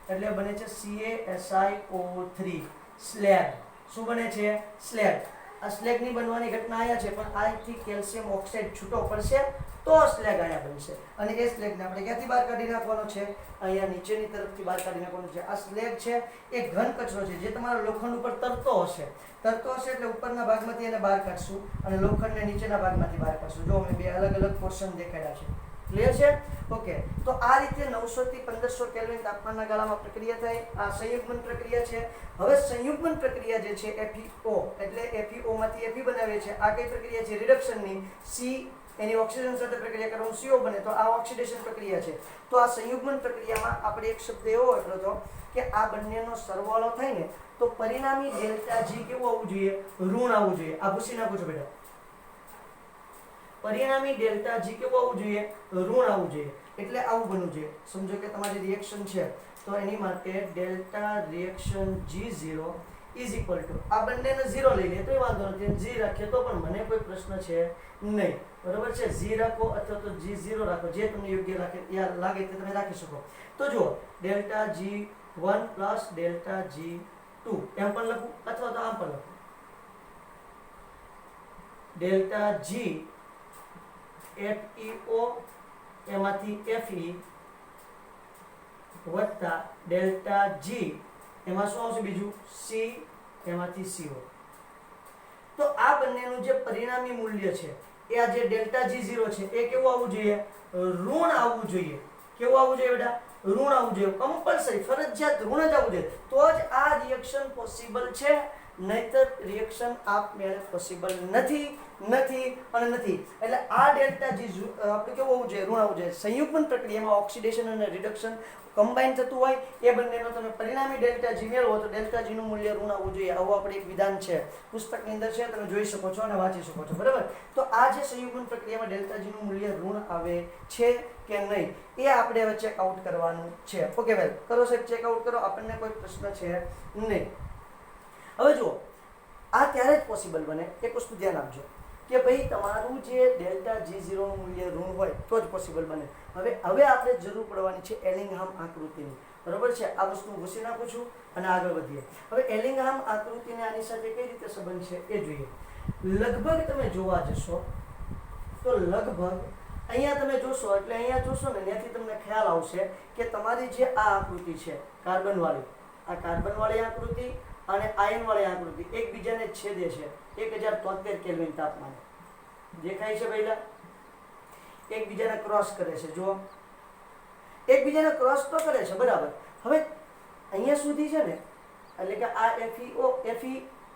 [SPEAKER 1] એટલે બને છે CaSiO3 સ્લેગ. શું બને છે? સ્લેગ. આ સ્લેગ ની બનવાની ઘટના આયા છે પણ આથી કેલ્શિયમ ઓક્સાઇડ છૂટો પડશે તો સ્લેગ આયા બનશે અને એ સ્લેગ ને આપણે ક્યાંથી બહાર કાઢી નાખવાનો છે? અહીંયા નીચેની તરફથી બહાર કાઢી નાખવાનો છે. આ સ્લેગ છે એ ઘન કચરો છે જે તમારા લોખંડ ઉપર તરતો હશે એટલે ઉપરના ભાગમાંથી એને બહાર કાઢશું અને લોખંડને નીચેના ભાગમાંથી બહાર કાઢશું. જો મેં બે અલગ અલગ પોર્શન દેખાડ્યા છે. ક્લિયર છે? ઓકે. તો આ રીતે 900 થી 1500 કેલ્વિન તાપમાનના ગાળામાં પ્રક્રિયા થાય. આ સંયુગ્મન પ્રક્રિયા છે. હવે સંયુગ્મન પ્રક્રિયા જે છે FeO એટલે FeO માંથી Fe બનાવે છે. આ કઈ પ્રક્રિયા છે? રિડક્શનની. C એની ઓક્સિજન સાથે પ્રક્રિયા કરવાનું CO બને તો આ ઓક્સિડેશન પ્રક્રિયા છે. તો આ સંયુગ્મન પ્રક્રિયામાં આપણે એક શબ્દ એવો વાપર્યો હતો કે આ બંનેનો સરવાળો થાય ને તો પરિણામી ડેલ્ટા G કેવું આવવું જોઈએ? ઋણ આવવું જોઈએ. આ પૂછી નાખું છું બેટા. પરિણામી ડેલ્ટા G કેવું આવવું જોઈએ? ઋણ આવવું જોઈએ. એટલે આવું બનવું જોઈએ. સમજો કે તમારી રિએક્શન છે તો એની માટે ડેલ્ટા રિએક્શન G0 = આ બંનેને 0 લઈ લે તોય વાંધો નથી. G રાખીએ તો પણ મને કોઈ પ્રશ્ન છે નહીં. બરોબર છે? G રાખો અથવા તો G0 રાખો, જે તમને યોગ્ય લાગે તે તમે રાખી શકો. તો જુઓ ડેલ્ટા G1 + ડેલ્ટા G2 એમ પણ લખું અથવા તો આમ પણ લખું. ડેલ્ટા G FeO એમાંથી Fe વત્તા ડેલ્ટા G એમાં શું આવશે બીજું? C એમાંથી CO. તો આ બંનેનું જે પરિણામી મૂલ્ય છે એ આ જે ડેલ્ટા G0 છે એ કેવું આવવું જોઈએ? ઋણ આવવું જોઈએ. કેવું આવવું જોઈએ બેટા? ઋણ આવવું જોઈએ. કમ્પલસરી ફરજિયાત ઋણ જ આવવું જોઈએ તો જ આ રિએક્શન પોસિબલ છે. નહીતર રિએક્શન આપમેળે પોસિબલ નથી. એટલે આ ડેલ્ટા G આપણે કેવું હોવું જોઈએ? ઋણ આવવું જોઈએ. સંયુગ્મન પ્રક્રિયામાં ઓક્સિડેશન અને રિડક્શન કમ્બાઈન થતું હોય એ બંનેનો તમે પરિણામી ડેલ્ટા G મેળવો તો ડેલ્ટા G નું મૂલ્ય ઋણ આવવું જોઈએ. આવું આપણે એક વિધાન છે પુસ્તકની અંદર છે, તમે જોઈ શકો છો અને વાંચી શકો છો. બરાબર? તો આ જે સંયુગ્મન પ્રક્રિયામાં ડેલ્ટા G નું મૂલ્ય ઋણ આવે છે કે નહીં એ આપણે હવે ચેકઆઉટ કરવાનું છે. ઓકે વેલ, કરો સાહેબ, ચેકઆઉટ કરો. આપણને કોઈ પ્રશ્ન છે નહીં. હવે જુઓ આ ત્યારે જ પોસિબલ બને. એક વસ્તુ ધ્યાન આપજો કે ભાઈ તમારું જે ડેલ્ટા G0 નું મૂલ્ય ઋણ હોય તો જ પોસિબલ બને. હવે આપણે જરૂર પડવાની છે એલિંગહામ આકૃતિની. બરોબર છે? આ વસ્તુ હું ભૂસી નાખું છું અને આગળ વધીએ. હવે એલિંગહામ આકૃતિને આની સાથે કઈ રીતે સંબંધ છે એ જોઈએ. લગભગ તમે જોવા જશો તો લગભગ અહીંયા તમે જોશો એટલે અહીંયા જોશો ને ત્યાંથી તમને ખ્યાલ આવશે કે તમારી જે આ આકૃતિ છે કાર્બનવાળી, આ કાર્બનવાળી આકૃતિ અને આયનવાળી આકૃતિ એકબીજાને છેદે છે 1073 કેલ્વિન તાપમાને. દેખાય છે પહેલા? એકબીજાને ક્રોસ કરે છે. જો એકબીજાને ક્રોસ તો કરે છે બરાબર. હવે અહીંયા સુધી છે ને એટલે કે આ Fe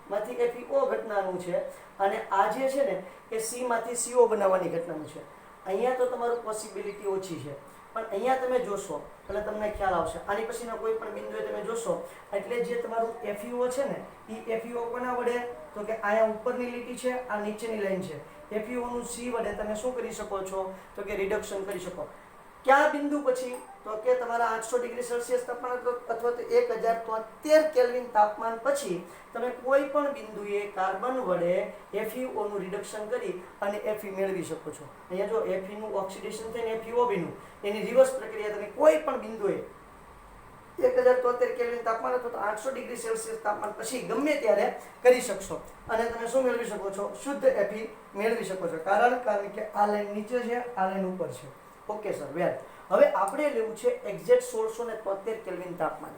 [SPEAKER 1] માંથી FeO ઘટનાનું છે અને આ જે છે ને એ C માંથી CO બનાવવાની ઘટનાનું છે. અહીંયા તો તમારું પોસિબિલિટી ઓછી છે પણ અહીંયા તમે જોશો એટલે તમને ખ્યાલ આવશે. આની પછીના કોઈ પણ બિંદુએ તમે જોશો એટલે જે તમારું FeO છે ને એ FeO કોના વડે તો કે અહીંયા ઉપરની લીટી છે, આ નીચેની લાઈન છે. FeO નું C વડે તમે શું કરી શકો છો તો કે રિડક્શન કરી શકો. ક્યાં બિંદુ પછી તો કે તમારા 800 ડિગ્રી સેલ્સિયસ તાપમાન અથવા તો 1073 કેલ્વિન તાપમાન પછી તમે કોઈ પણ બિંદુએ કાર્બન વડે FeO નું રિડક્શન કરી અને Fe મેળવી શકો છો. અહીંયા જો Fe નું ઓક્સિડેશન થઈને FeO બન્યું એની રિવર્સ પ્રક્રિયા તમે કોઈ પણ બિંદુએ 1073 કેલ્વિન તાપમાન અથવા તો 800 ડિગ્રી સેલ્સિયસ તાપમાન પછી ગમે ત્યારે કરી શકશો અને તમે શું મેળવી શકો છો? શુદ્ધ Fe મેળવી શકો છો. કારણ કે આ લાઈન નીચે છે, આ લાઈન ઉપર છે. ઓકે સર, વેલ. હવે આપણે લેવું છે એક્ઝેક્ટ 1673 કેલ્વિન તાપમાન.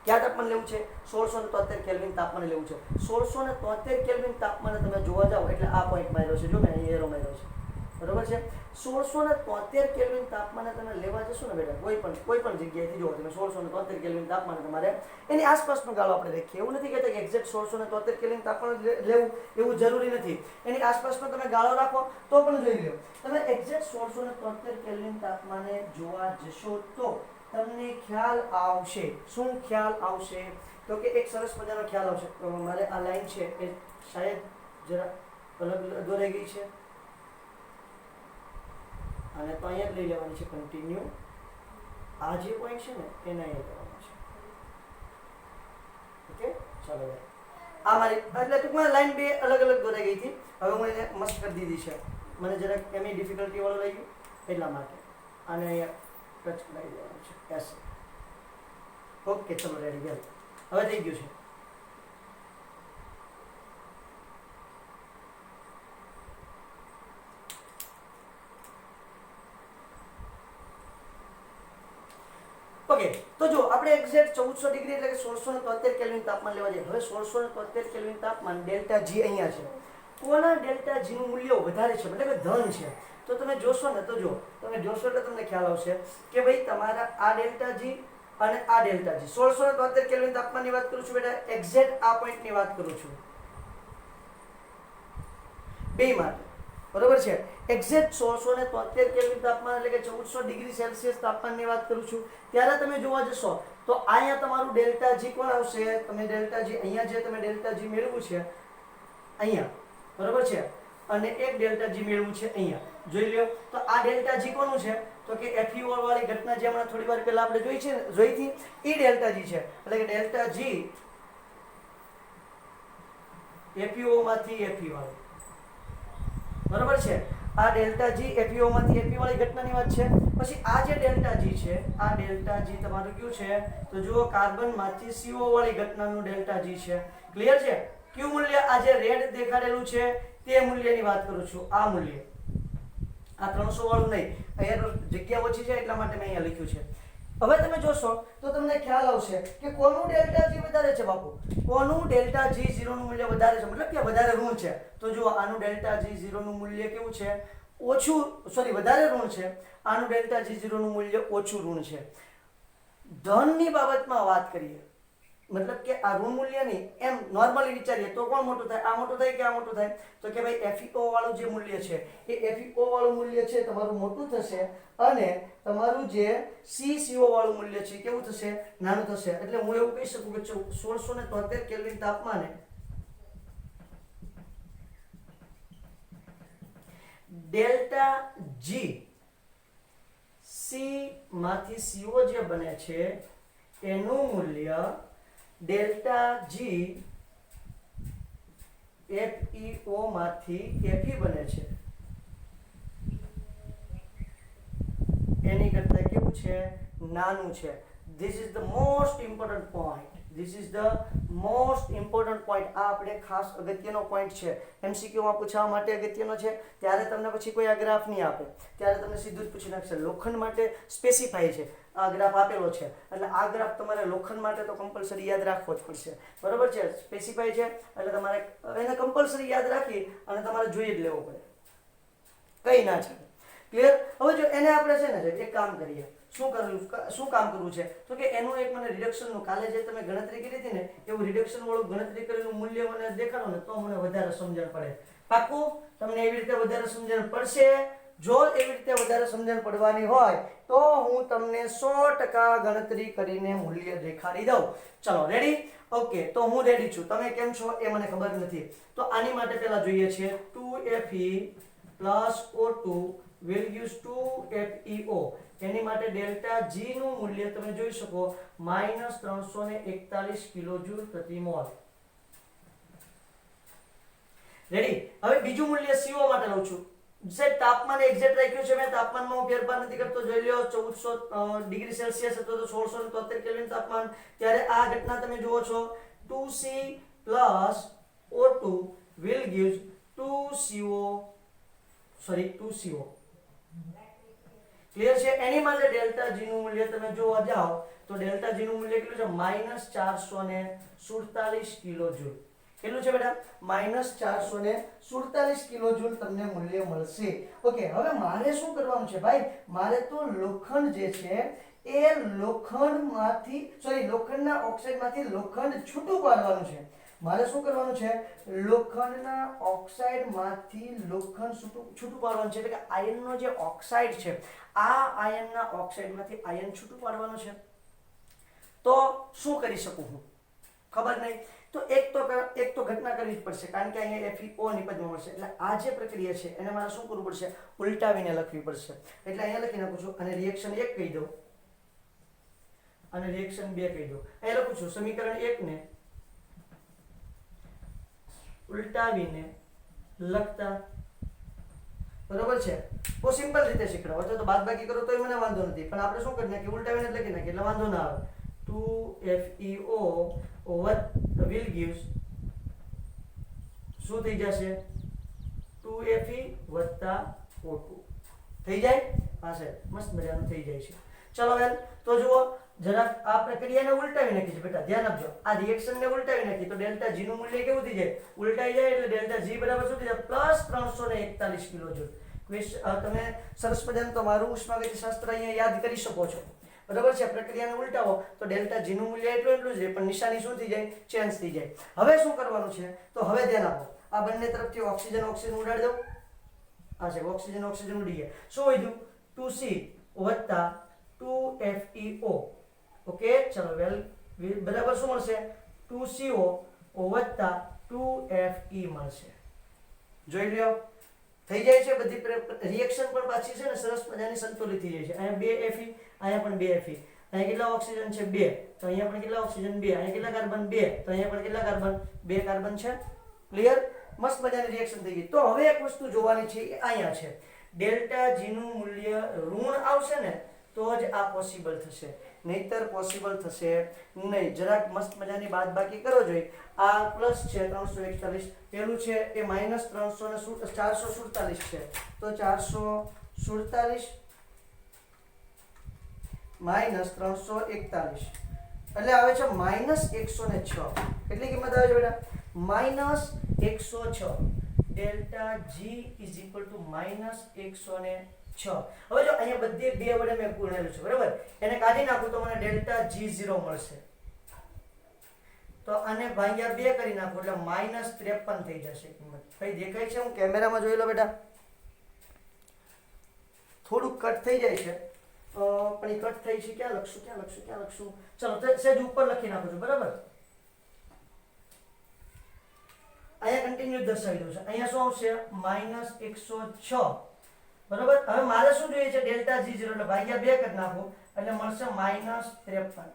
[SPEAKER 1] ક્યાં તાપમાન લેવું છે? 1673 કેલ્વિન તાપમાન લેવું છે. 1673 કેલ્વિન તાપમાન તમે જોવા જાવ એટલે આ પોઈન્ટ માર્યો છે. જો મેં અહીં એરો માર્યો છે. બરોબર છે? 1673 કેલ્વિન તાપમાને તમે લેવા જશો ને બેટા કોઈ પણ જગ્યાએથી જો તમે 1673 કેલ્વિન તાપમાન તમારે એની આસપાસનો ગાળો આપણે રાખીએ. એવું નથી કહેતા કે એક્ઝેક્ટ 1673 કેલ્વિન તાપમાન લેવું એવું જરૂરી નથી. એની આસપાસનો તમે ગાળો રાખો તો પણ જોઈ લો. તમે એક્ઝેક્ટ 1673 કેલ્વિન તાપમાને જોવા જશો તો તમને ખ્યાલ આવશે. શું ખ્યાલ આવશે? તો કે એક સરસ મજાનો ખ્યાલ આવશે. મારે આ લાઈન છે એ શાયદ જરા અલગ દોરાઈ ગઈ છે અને તો અહીંયા જ લઈ લેવાની છે કન્ટિન્યુ. આ જે પોઈન્ટ છે ને એને અહીંયા લેવાનો છે. ઓકે, ચાલો આ મારી એટલે ટૂંકમાં લાઈન બે અલગ અલગ દોરાઈ ગઈ હતી. હવે હું એને મસ્ત કરી દીધી છે. મને જરાક એમની ડિફિકલ્ટી વાળું લાગ્યું એટલા માટે આને અહીંયા ટચ કરાવી દેવાનું છે એસ. ઓકે ચલો રેડી વેલ હવે થઈ ગયું છે. ઓકે તો જો આપણે એક્ઝેક્ટ 1400 ડિગ્રી એટલે કે 1673 કેલ્વિન તાપમાન લેવા જઈએ. હવે 1673 કેલ્વિન તાપમાન ડેલ્ટા જી અહીંયા છે. કોના ડેલ્ટા જી નું મૂલ્ય વધારે છે એટલે કે ધન છે. તો તમે જોશો ને તો જો તમે જોશો એટલે તમને ખ્યાલ આવશે કે ભાઈ તમારા આ ડેલ્ટા જી અને આ ડેલ્ટા જી 1673 કેલ્વિન તાપમાનની વાત કરું છું બેટા. એક્ઝેક્ટ આ પોઈન્ટની વાત કરું છું બે માટે બરોબર છે. એક્ઝેક્ટ 1673 કેલ્વિન તાપમાન એટલે કે 1400 ડિગ્રી સેલ્સિયસ તાપમાનની વાત કરું છું. ત્યારે તમે જોવા જશો તો અહીંયા તમારું ડેલ્ટા જી કોણ આવશે? તમે ડેલ્ટા જી અહીંયા જે તમે ડેલ્ટા જી મેળવ્યું છે અહીંયા બરોબર છે અને એક ડેલ્ટા જી મેળવ્યું છે અહીંયા. જોઈ લ્યો તો આ ડેલ્ટા જી કોનું છે? તો કે એફઈઓ વાળી ઘટના જે હમણાં થોડી વાર પહેલા આપણે જોઈ હતી એ ડેલ્ટા જી છે. એટલે કે ડેલ્ટા જી એફઈઓ માંથી એફઈ વાળી બરોબર છે. આ ડેલ્ટા જી એફઈઓ માંથી એફઈ વાળી ઘટનાની વાત છે. પછી આ જે ડેલ્ટા જી છે આ ડેલ્ટા જી તમારું કયું છે? તો જુઓ કાર્બન માંથી સીઓ વાળી ઘટનાનું ડેલ્ટા જી છે. ક્લિયર છે? કયું મૂલ્ય આ જે રેડ દેખાડેલું છે તે મૂલ્યની વાત કરું છું. આ મૂલ્ય આ 300 વાળું નહીં. અહીંયા જગ્યા ઓછી છે એટલા માટે મેં અહીંયા લખ્યું છે. હવે તમે જોશો તો તમને ખ્યાલ આવશે કે કોનું ડેલ્ટા જી વધારે છે બાપુ? કોનું ડેલ્ટા જી 0 નું મૂલ્ય વધારે છે મતલબ કે વધારે ઋણ છે. તો જુઓ આનું ડેલ્ટા જી 0 નું મૂલ્ય કેવું છે? ઓછું વધારે ઋણ છે. આનું ડેલ્ટા જી 0 નું મૂલ્ય ઓછું ઋણ છે. ધનની બાબતમાં વાત કરીએ મતલબ કે આ ઋણ મૂલ્યની એમ નોર્મલી વિચારીએ તો કોણ મોટું થાય? આ મોટું થાય કે આ મોટું થાય? તો કે ભાઈ એફઈઓ વાળું જે મૂલ્ય છે એ એફઈઓ વાળું મૂલ્ય છે તમારું મોટું થશે અને તમારું જે સીસીઓ વાળું મૂલ્ય છે કેવું થશે? નાનું થશે. એટલે હું એવું કહી શકું કે 1673 કેલ્વિન તાપમાને ડેલ્ટા જી સી માંથી સીઓ જે બને છે એનું મૂલ્ય ડેલ્ટા જી એફઈઓ માંથી એફઈ બને છે એની કરતા કેવું છે? નાનું છે. This is the most important point. This is the most important point. આ આપણે ખાસ અગત્યનો પોઈન્ટ છે. MCQ માં પૂછવા માટે અગત્યનો છે. ત્યારે તમને પછી કોઈ આ ગ્રાફ નહીં આપે. ત્યારે તમને સીધું જ પૂછી નાખશે. લોખંડ માટે સ્પેસિફાઈ છે. આ ગ્રાફ આપેલો છે. એટલે આ ગ્રાફ તમારે લોખંડ માટે તો કમ્પલસરી યાદ રાખવો જ પડશે. બરોબર છે? સ્પેસિફાઈ છે એટલે તમારે એને કમ્પલસરી યાદ રાખી અને તમારે જોઈ જ લેવો પડે. કઈ ના ચાલે. ક્લિયર? હવે જો એને આપણે છે ને એક કામ કરીએ. શું કામ કરવું છે? તો કે એનું એક મને રિડક્શનનું કાલે જે તમે ગણતરી કરી હતી ને એવું રિડક્શન વાળું ગણતરી કરેલું મૂલ્ય મને દેખાડો ને તો મને વધારે સમજણ પડે. પાક્કું? તમને એવી રીતે વધારે સમજણ પડશે? જો એવી રીતે વધારે સમજણ પડવાની હોય તો હું તમને 100% ગણતરી કરીને મૂલ્ય દેખાડી દઉં. ચલો રેડી? ઓકે તો હું રેડી છું. તમે કેમ છો એ મને ખબર નથી. તો આની માટે પહેલા જોઈએ છે 2Fe + O2 will gives 2FeO. એની માટે ડેલ્ટા જી નું મૂલ્ય તમે જોઈ શકો -341 કિલોજૂલ પ્રતિ મોલ. રેડી? હવે બીજું મૂલ્ય CO માટે લઉં છું. જે તાપમાન એક્ઝેક્ટ રાખ્યું છે મેં તાપમાનમાં હું ફેરફાર નથી કરતો. જોઈ લો 1400 ડિગ્રી સેલ્સિયસ હતો તો 1673 કેલ્વિન તાપમાન. ત્યારે આ ઘટના તમે જુઓ છો 2C + O2 will gives 2CO. Clear છે? એની માટે ડેલ્ટા જી નું મૂલ્ય તમે જોવા જાઓ તો ડેલ્ટા જી નું મૂલ્ય કેટલું છે? -447 કિલોજૂલ. કેટલું છે બેટા? -447 કિલોજૂલ તમને મૂલ્ય મળશે. ઓકે હવે મારે શું કરવાનું છે ભાઈ? મારે તો લોખંડ જે છે એ લોખંડના ઓક્સાઇડમાંથી લોખંડ છૂટું પાડવાનું છે. મારે શું કરવાનું છે? લોખંડના ઓક્સાઇડમાંથી લોખંડ છૂટું પાડવાનું છે. એટલે કે આયનનો જે ઓક્સાઇડ છે આ આયનના ઓક્સાઇડમાંથી આયન છૂટું પાડવાનું છે. તો શું કરી શકું હું? ખબર નહીં. તો એક તો ઘટના કરવી જ પડશે કારણ કે અહીંયા FeO નિપજમાં મળશે. એટલે આ જે પ્રક્રિયા છે એને મારે શું કરવું પડશે? ઉલટાવીને લખવી પડશે. એટલે અહીંયા લખી નાખું છું અને રિએક્શન 1 કહી દઉં અને રિએક્શન 2 કહી દઉં. અહીંયા લખું છું સમીકરણ 1 ને ઉલટાવીને લખતા, બરોબર છે? બહુ સિમ્પલ રીતે શીખડાવો, અથવા તો બાદબાકી કરો તોય મને વાંધો નથી, પણ આપણે શું કરી નાખીએ, ઉલટાવીને જ લખી નાખીએ એટલે વાંધો ના આવે. 2FeO will gives શું થઈ જશે? 2Fe વત્તા O2 થઈ જાય. હા સાહેબ, મસ્ત મજાનું થઈ જાય છે. ચલો વેલ, તો જુઓ જરાક આ પ્રક્રિયાને ઉલટાવી નાખી છે બેટા, ધ્યાન આપજો. આ રિએક્શનને ઉલટાવી નાખી તો ડેલ્ટા જી નું મૂલ્ય કેવું થઈ જાય? ઉલટાઈ જાય એટલે ડેલ્ટા જી બરાબર શું થઈ જાય? +341 કિલોજૂલ. તમે સરસ મજાનું તમારું ઉષ્માગતિશાસ્ત્ર અહીંયા યાદ કરી શકો છો, બરાબર છે? પ્રક્રિયાને ઉલટાવો તો ડેલ્ટા જી નું મૂલ્ય એટલું જ રહે, પણ નિશાની શું થઈ જાય? ચેન્જ થઈ જાય. હવે શું કરવાનું છે? તો હવે ધ્યાન આપો, આ બંને તરફથી ઓક્સિજન ઉડાડી દો. આ છે ઓક્સિજન ઉડી ગયા. શું વધ્યું? 2C વત્તા 2FeO. ઓકે, ચલો વેલ, બરાબર શું મળશે? 2CO વત્તા 2Fe મળશે. જોઈ લ્યો, થઈ જાય છે. બધી રિએક્શન પણ પાછી છે ને સરસ મજાની સંતુલિત થઈ જાય છે. અહીંયા 2 Fe, અહીંયા પણ 2 Fe. અહીંયા કેટલા ઓક્સિજન છે? 2. તો અહીંયા પણ કેટલા ઓક્સિજન? 2. અહીંયા કેટલા કાર્બન? 2. તો અહીંયા પણ કેટલા કાર્બન? 2 કાર્બન છે. ક્લિયર? મસ્ત મજાની રિએક્શન થઈ ગઈ. તો હવે એક વસ્તુ જોવાની છે, એ અહીંયા છે. ડેલ્ટા જી નું મૂલ્ય ઋણ આવશે ને તો જ આ પોસિબલ થશે, નહીતર પોસિબલ થશે નહીં. જરાક મસ્ત મજાની બાદબાકી કરો જોઈએ. આ પ્લસ છે 341, પેલું છે એ માઈનસ 447 છે. તો 447 માઈનસ 341 એટલે આવે છે -106. કેટલી કિંમત આવે છે બેટા? -106. Delta G is equal to -106. હવે જો અહીંયા બધે 2 વડે મેં ગુણેલું છે, બરાબર? એને કાઢી નાખું તો મને ડેલ્ટા G0 મળશે. તો આને ભાગ્યા 2 કરી નાખો એટલે -53 થઈ જશે કિંમત. કઈ દેખાય છે? હું કેમેરામાં જોઈ લો બેટા. થોડું કટ થઈ જાય છે, પણ એ કટ થઈ છે. ક્યાં લખશું? ચલો સહેજ ઉપર લખી નાખું છું, બરાબર? અહીંયા કન્ટિન્યુ દર્શાવી દઉં છું. અહીંયા શું આવશે? -106. બરાબર? હવે મારે શું જોઈએ છે? ડેલ્ટા G0 એટલે ભાગ્યા 2 કરી નાખો એટલે મળશે -53.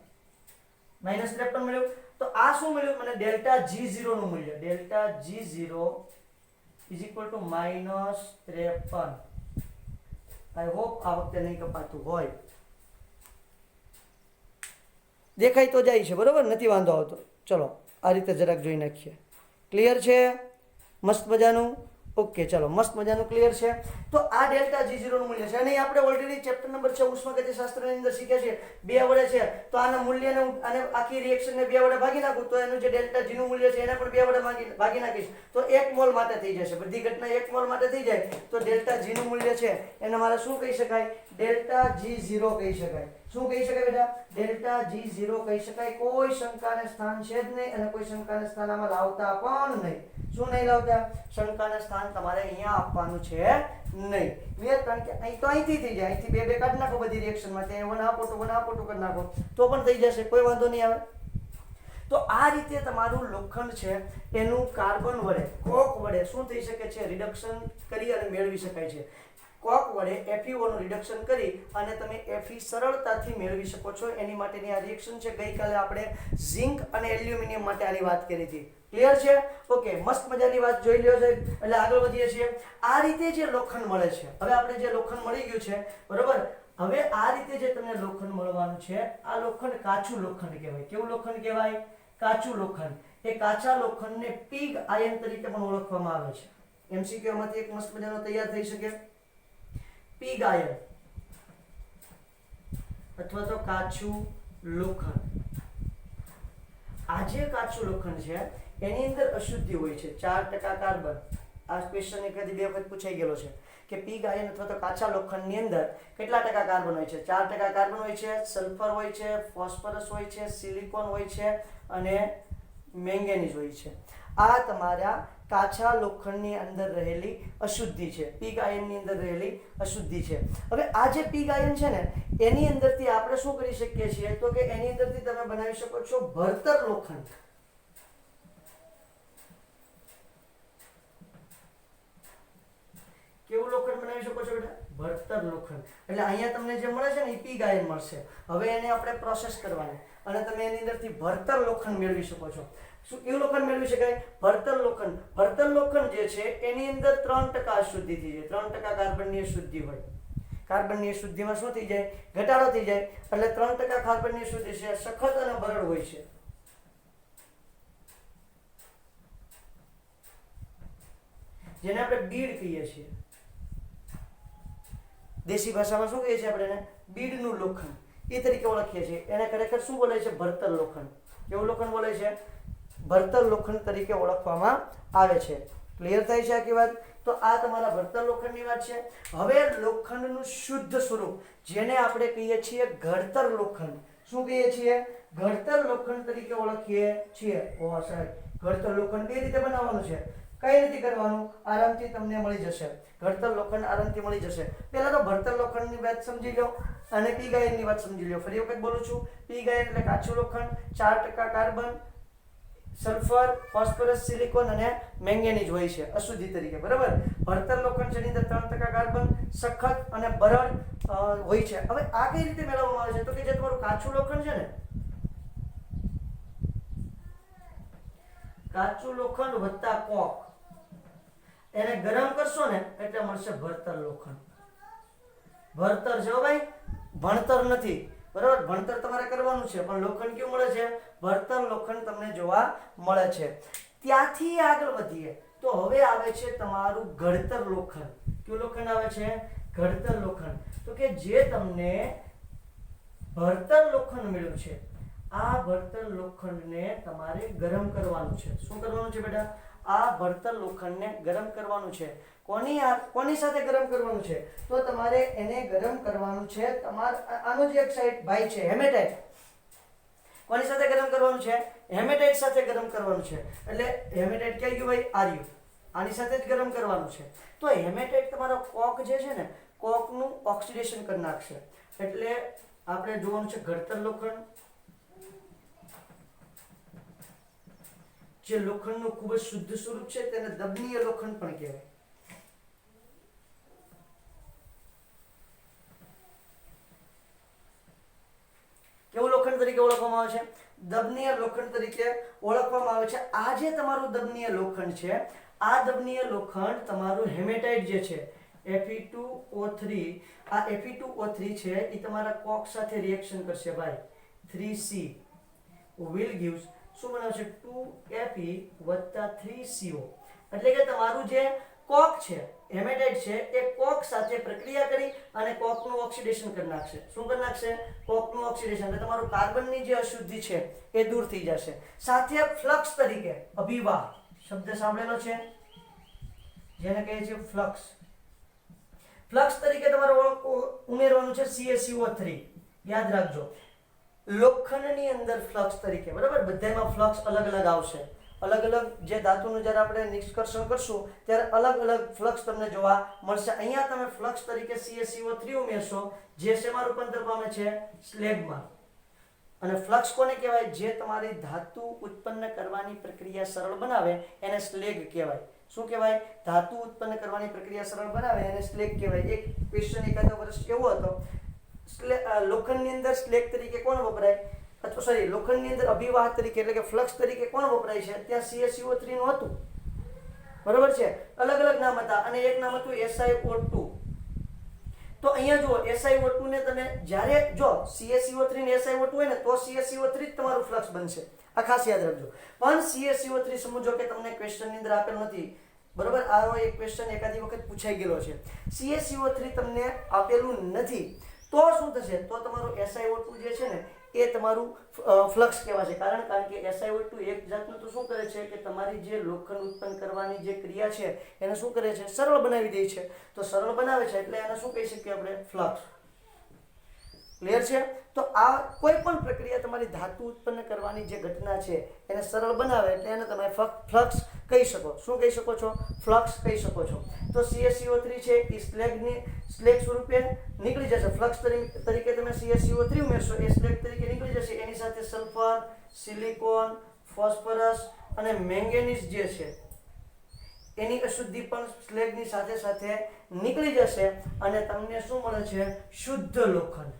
[SPEAKER 1] -53 મળ્યું. તો આ શું મળ્યું મને? ડેલ્ટા G0 નું મૂલ્ય. Delta G0 is equal two -53. I hope આ વખતે નહીં કપાતું હોય. દેખાય તો જાય છે, બરોબર? નથી વાંધો આવતો. ચલો આ રીતે જરાક જોઈ નાખીએ. ક્લિયર છે? મસ્ત મજાનું. ઓકે, ચલો મસ્ત મજાનું ક્લિયર છે. તો આ ડેલ્ટા G0 નું મૂલ્ય છે, અને આપણે ઓલરેડી ચેપ્ટર નંબર 6 ઉષ્માગતિશાસ્ત્રની અંદર શીખ્યા છે. 2 વડે છે તો આના મૂલ્યને અને આખી રિએક્શનને 2 વડે ભાગી નાખું તો એનું જે ડેલ્ટા G નું મૂલ્ય છે એને પણ 2 વડે ભાગી નાખીશ તો 1 મોલ માટે થઈ જશે. બધી ઘટના 1 મોલ માટે થઈ જાય તો ડેલ્ટા G નું મૂલ્ય છે એને મારે શું કહી શકાય? ડેલ્ટા G0 કહી શકાય. શું કહી શકાય બેટા? ડેલ્ટા G0 કહી શકાય. કોઈ શંકાને સ્થાન છે જ નહીં, અને કોઈ શંકાને સ્થાન આમાં લાવતા પણ નહીં. શું નહીં લાવતા? શંકાને સ્થાન તમારે અહીંયા આપવાનું છે નહીં. ક્લિયર? કારણ કે અહીં તો અહીંથી થઈ જાય, અહીંથી 2 2 કાઢી નાખો બધી રિએક્શનમાં, ત્યાં 1 આપો તો 1 આપો તો કરી નાખો તો પણ થઈ જશે, કોઈ વાંધો નહીં આવે. તો આ રીતે તમારું લોખંડ છે એનું કાર્બન વડે, કોક વડે શું થઈ શકે છે? રિડક્શન કરી અને મેળવી શકાય છે. કોક વડે FeO નું રિડક્શન કરી અને તમે Fe સરળતાથી મેળવી શકો છો. એની માટેની આ રિએક્શન છે. ગઈકાલે આપણે ઝિંક અને એલ્યુમિનિયમ માટે આની વાત કરી હતી. ક્લિયર છે? ઓકે, મસ્ત મજાની વાત જોઈ લ્યો છે. એટલે આગળ વધીએ છીએ. આ રીતે જે લોખંડ મળે છે, હવે આપણે જે લોખંડ મળી ગયું છે, બરોબર? હવે આ રીતે જે તમને લોખંડ મળવાનું છે, આ લોખંડ કાચું લોખંડ કહેવાય. કેવું લોખંડ કહેવાય? કાચું લોખંડ. એ કાચા લોખંડને પિગ આયન તરીકે પણ ઓળખવામાં આવે છે. MCQ માંથી એક મસ્ત મજાનો તૈયાર થઈ શકે. પિગ આયન અથવા તો કાચું લોખંડ. આ જે કાચું લોખંડ છે એની અંદર અશુદ્ધિ હોય છે, 4% કાર્બન. આ ક્વેશ્ચન એકાદી 2 વખત પૂછાઈ ગયેલો છે કે પિગ આયન અથવા તો કાચા લોખંડની અંદર કેટલા ટકા કાર્બન હોય છે? 4% કાર્બન હોય છે, સલ્ફર હોય છે, ફોસ્ફરસ હોય છે, સિલિકોન હોય છે અને મેંગેનીઝ હોય છે. આ તમારા કાચા લોખંડની અંદર રહેલી અશુદ્ધિ છે, પિગ આયનની અંદર રહેલી અશુદ્ધિ છે. હવે આ જે પિગ આયન છે ને એની અંદરથી આપણે શું કરી શકીએ છીએ? તો કે એની અંદરથી તમે બનાવી શકો છો ભરતર લોખંડ. કેવું લોખંડ બનાવી શકો છો બેટા? ભણતર લોખંડ એટલે અહીંયા તમને જે મળે છે ને એ પીગ આયન મળશે. હવે એને આપણે પ્રોસેસ કરવાની અને તમે એની અંદરથી ભણતર લોખંડ મેળવી શકો છો. શું કેવું લોખંડ મેળવી શકાય? ભણતર લોખંડ. ભણતર લોખંડ જે છે એની અંદર 3% અશુદ્ધિ થઈ જાય, 3% કાર્બનની અશુદ્ધિ હોય. કાર્બનની અશુદ્ધિમાં શું થઈ જાય? ઘટાડો થઈ જાય. એટલે 3% કાર્બનની અશુદ્ધિ છે, સખત અને બરડ હોય છે. જેને આપણે બીડ કહીએ છીએ. દેશી ભાષામાં શું કહીએ છીએ આપણે એને? બીડનું લોખંડ એ તરીકે ઓળખીએ છીએ. એને ખરેખર શું બોલાય છે? ભણતર લોખંડ. કેવું લોખંડ બોલાય છે? ભણતર લોખંડ તરીકે ઓળખવામાં આવે છે. ક્લિયર થાય છે આખી વાત? તો આ તમારા ભણતર લોખંડની વાત છે. હવે લોખંડનું શુદ્ધ સ્વરૂપ જેને આપણે કહીએ છીએ ઘડતર લોખંડ. શું કહીએ છીએ? ઘડતર લોખંડ તરીકે ઓળખીએ છીએ. ઓ સાહેબ, ઘડતર લોખંડ કઈ રીતે બનાવવાનું છે? કઈ રીતે કરવાનું? આરામથી તમને મળી જશે. ઘડતર લોખંડ આરામથી મળી જશે. પહેલા તો ભણતર લોખંડની વાત સમજી લો અને પીગ આયનની વાત સમજી લો. ફરી વખત બોલું છું. પીગ આયન એટલે કાચું લોખંડ, 4% કાર્બન, સલ્ફર, ફોસ્ફરસ, સિલિકોન અને મેંગેનીઝ હોય છે અશુદ્ધિ તરીકે. બરાબર? ભણતર લોખંડ જેની અંદર 3% કાર્બન, સખત અને બરડ હોય છે. હવે આ કઈ રીતે મેળવવામાં આવે છે? તો કે જે તમારું કાચું લોખંડ છે ને, કાચું લોખંડ વત્તા કોક, એને ગરમ કરશો ને એટલે મળશે ભણતર લોખંડ. ભણતર છે ભાઈ, ભણતર નથી. બરાબર? ભણતર તમારે કરવાનું છે પણ લોખંડ કેવું મળે છે? ભણતર લોખંડ તમને જોવા મળે છે. ત્યાંથી આગળ વધીએ તો હવે આવે છે તમારું ઘડતર લોખંડ. કયું લોખંડ આવે છે? ઘડતર લોખંડ. તો કે જે તમને ભણતર લોખંડ મળ્યું છે, આ ભણતર લોખંડને તમારે ગરમ કરવાનું છે. શું કરવાનું છે બેટા? આ ભણતર લોખંડને ગરમ કરવાનું છે. કોની સાથે ગરમ કરવાનું છે? તો તમારે એને ગરમ કરવાનું છે આનો જે એક સાઈડ ભાઈ છે હેમેટાઇટ. કોની સાથે ગરમ કરવાનું છે? હેમેટાઇટ સાથે ગરમ કરવાનું છે. એટલે હેમેટાઇટ ક્યાં ગયું ભાઈ? આર્યુ. આની સાથે જ ગરમ કરવાનું છે. તો હેમેટાઇટ તમારો કોક જે છે ને, કોકનું ઓક્સિડેશન કરી નાખશે. એટલે આપણે જોવાનું છે ઘડતર લોખંડ, જે લોખંડનું ખૂબ જ શુદ્ધ સ્વરૂપ છે તેને દબનીય લોખંડ પણ કહેવાય. કેવું લોખંડ તરીકે ઓળખવામાં આવે છે? દબનીય લોખંડ તરીકે ઓળખવામાં આવે છે. આ જે તમારું દબનીય લોખંડ છે, આ દબનીય લોખંડ તમારું હેમેટાઇટ જે છે Fe2O3, આ Fe2O3 છે એ તમારા કોક સાથે રિએક્શન કરશે ભાઈ. 3C will gives શું બનાવશે? 2Fe + 3CO. એટલે કે તમારું જે કોક છે, હેમેટાઇટ છે, એ કોક સાથે પ્રક્રિયા કરી અને કોકનું ઓક્સિડેશન કરી નાખશે. શું કરી નાખશે? કોકનું ઓક્સિડેશન. એટલે તમારું કાર્બનની જે અશુદ્ધિ છે એ દૂર થઈ જશે. સાથે ફ્લક્સ તરીકે અભિવાહ શબ્દ સાંભળેલો છે, જેને કહે છે ફ્લક્સ. ફ્લક્સ તરીકે તમારે ઉમેરવાનું છે CaCO3. યાદ રાખજો, લોખંડની અંદર ફ્લક્સ તરીકે. બરાબર? બધામાં ફ્લક્સ અલગ અલગ આવશે. અલગ અલગ જે ધાતુનું જ્યારે આપણે નિષ્કર્ષણ કરશું ત્યારે અલગ અલગ ફ્લક્સ તમને જોવા મળશે. અહીંયા તમે ફ્લક્સ તરીકે CaCO3 ઉમેરશો, જે શેમાં રૂપાંતર પામે છે? સ્લેગમાં. અને ફ્લક્સ કોને કહેવાય? જે તમારી ધાતુ ઉત્પન્ન કરવાની પ્રક્રિયા સરળ બનાવે એને સ્લેગ કહેવાય. શું કહેવાય? ધાતુ ઉત્પન્ન કરવાની પ્રક્રિયા સરળ બનાવે એને સ્લેગ કહેવાય. એક ક્વેશ્ચન એકાદો વર્ષ એવો હતો, લોખંડની અંદર સ્લેગ તરીકે કોણ વપરાય? અથવા સોરી, લોખંડની અંદર અભિવાહ તરીકે એટલે કે ફ્લક્સ તરીકે કોણ વપરાય છે? ત્યાં CaCO3 નું હતું. બરોબર છે? અલગ અલગ નામ હતા અને એક નામ હતું SiO2. તો અહીંયા જુઓ, SiO2 ને તમે જ્યારે જો CaCO3 ને SiO2 હોય ને તો CaCO3 જ તમારું ફ્લક્સ બનશે. આ ખાસ યાદ રાખજો. પણ CaCO3 સમજો કે તમને ક્વેશ્ચનની અંદર આપેલ નથી. બરોબર? આવો એક ક્વેશ્ચન એકાદી વખત પૂછાઈ ગયેલો છે. CaCO3 તમને આપેલું નથી તો શું થશે? તો તમારું SiO2 જે છે ને એ તમારું ફ્લક્સ કહેવાશે. કારણ કે SiO2 એક જાતનું તો શું કરે છે કે તમારી જે લોખંડ ઉત્પન્ન કરવાની જે ક્રિયા છે એને શું કરે છે? સરળ બનાવી દે છે. તો સરળ બનાવે છે એટલે એને શું કહી શકીએ આપણે? ફ્લક્સ. ક્લિયર છે? તો આ કોઈ પણ પ્રક્રિયા તમારી ધાતુ ઉત્પન્ન કરવાની જે ઘટના છે એને સરળ બનાવે એટલે એને તમે ફ્લક્સ કહી શકો. શું કહી શકો છો? ફ્લક્સ કહી શકો છો. તો CaCO3 છે એ સ્લેગ સ્વરૂપે નીકળી જશે. ફ્લક્સ તરીકે તમે CaCO3 ઉમેરશો, એ સ્લેગ તરીકે નીકળી જશે. એની સાથે સલ્ફર, સિલિકોન, ફોસ્ફરસ અને મેંગેનીઝ જે છે એની અશુદ્ધિ પણ સ્લેગની સાથે સાથે નીકળી જશે અને તમને શું મળે છે? શુદ્ધ લોખંડ.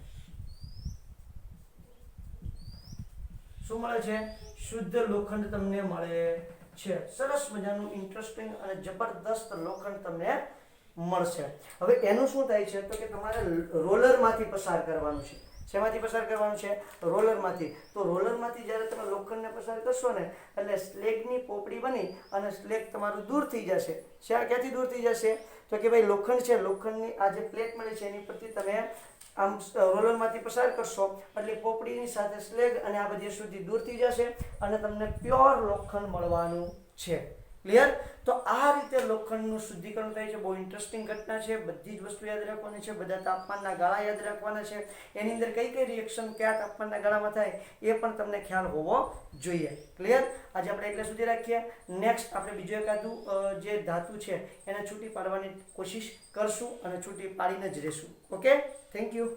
[SPEAKER 1] શું મળે છે? શુદ્ધ લોખંડ તમને મળે છે. સરસ મજાનું ઇન્ટરેસ્ટિંગ અને જબરદસ્ત લોખંડ તમને મળશે. હવે એનું શું થાય છે તો કે તમારે રોલરમાંથી પસાર કરવાનું છે. શેમાંથી પસાર કરવાનું છે? રોલરમાંથી. તો રોલરમાંથી જ્યારે તમે લોખંડને પસાર કરશો ને એટલે સ્લેગની પોપડી બની અને સ્લેગ તમારું દૂર થઈ જશે. ક્યાંથી દૂર થઈ જશે? તો કે ભાઈ લોખંડ છે, લોખંડની આ જે પ્લેટ મળી છે એની પરથી તમે આમ રોલરમાંથી પસાર કરશો એટલે પોપડીની સાથે સ્લેગ અને આ બધી અશુદ્ધિ દૂર થઈ જશે અને તમને પ્યોર લોખંડ મળવાનું છે. ક્લિયર? તો આ રીતે લોખંડનું શુદ્ધિકરણ થાય છે. બહુ ઇન્ટરેસ્ટિંગ ઘટના છે. બધી જ વસ્તુ યાદ રાખવાની છે. બધા તાપમાનના ગાળા યાદ રાખવાના છે. એની અંદર કઈ કઈ રિએક્શન કયા તાપમાનના ગાળામાં થાય એ પણ તમને ખ્યાલ હોવો જોઈએ. ક્લિયર? આજે આપણે એટલે સુધી રાખીએ. નેક્સ્ટ આપણે બીજો એકાદું જે ધાતુ છે એને છૂટી પાડવાની કોશિશ કરશું અને છૂટી પાડીને જ રહેશું. Okay, thank you.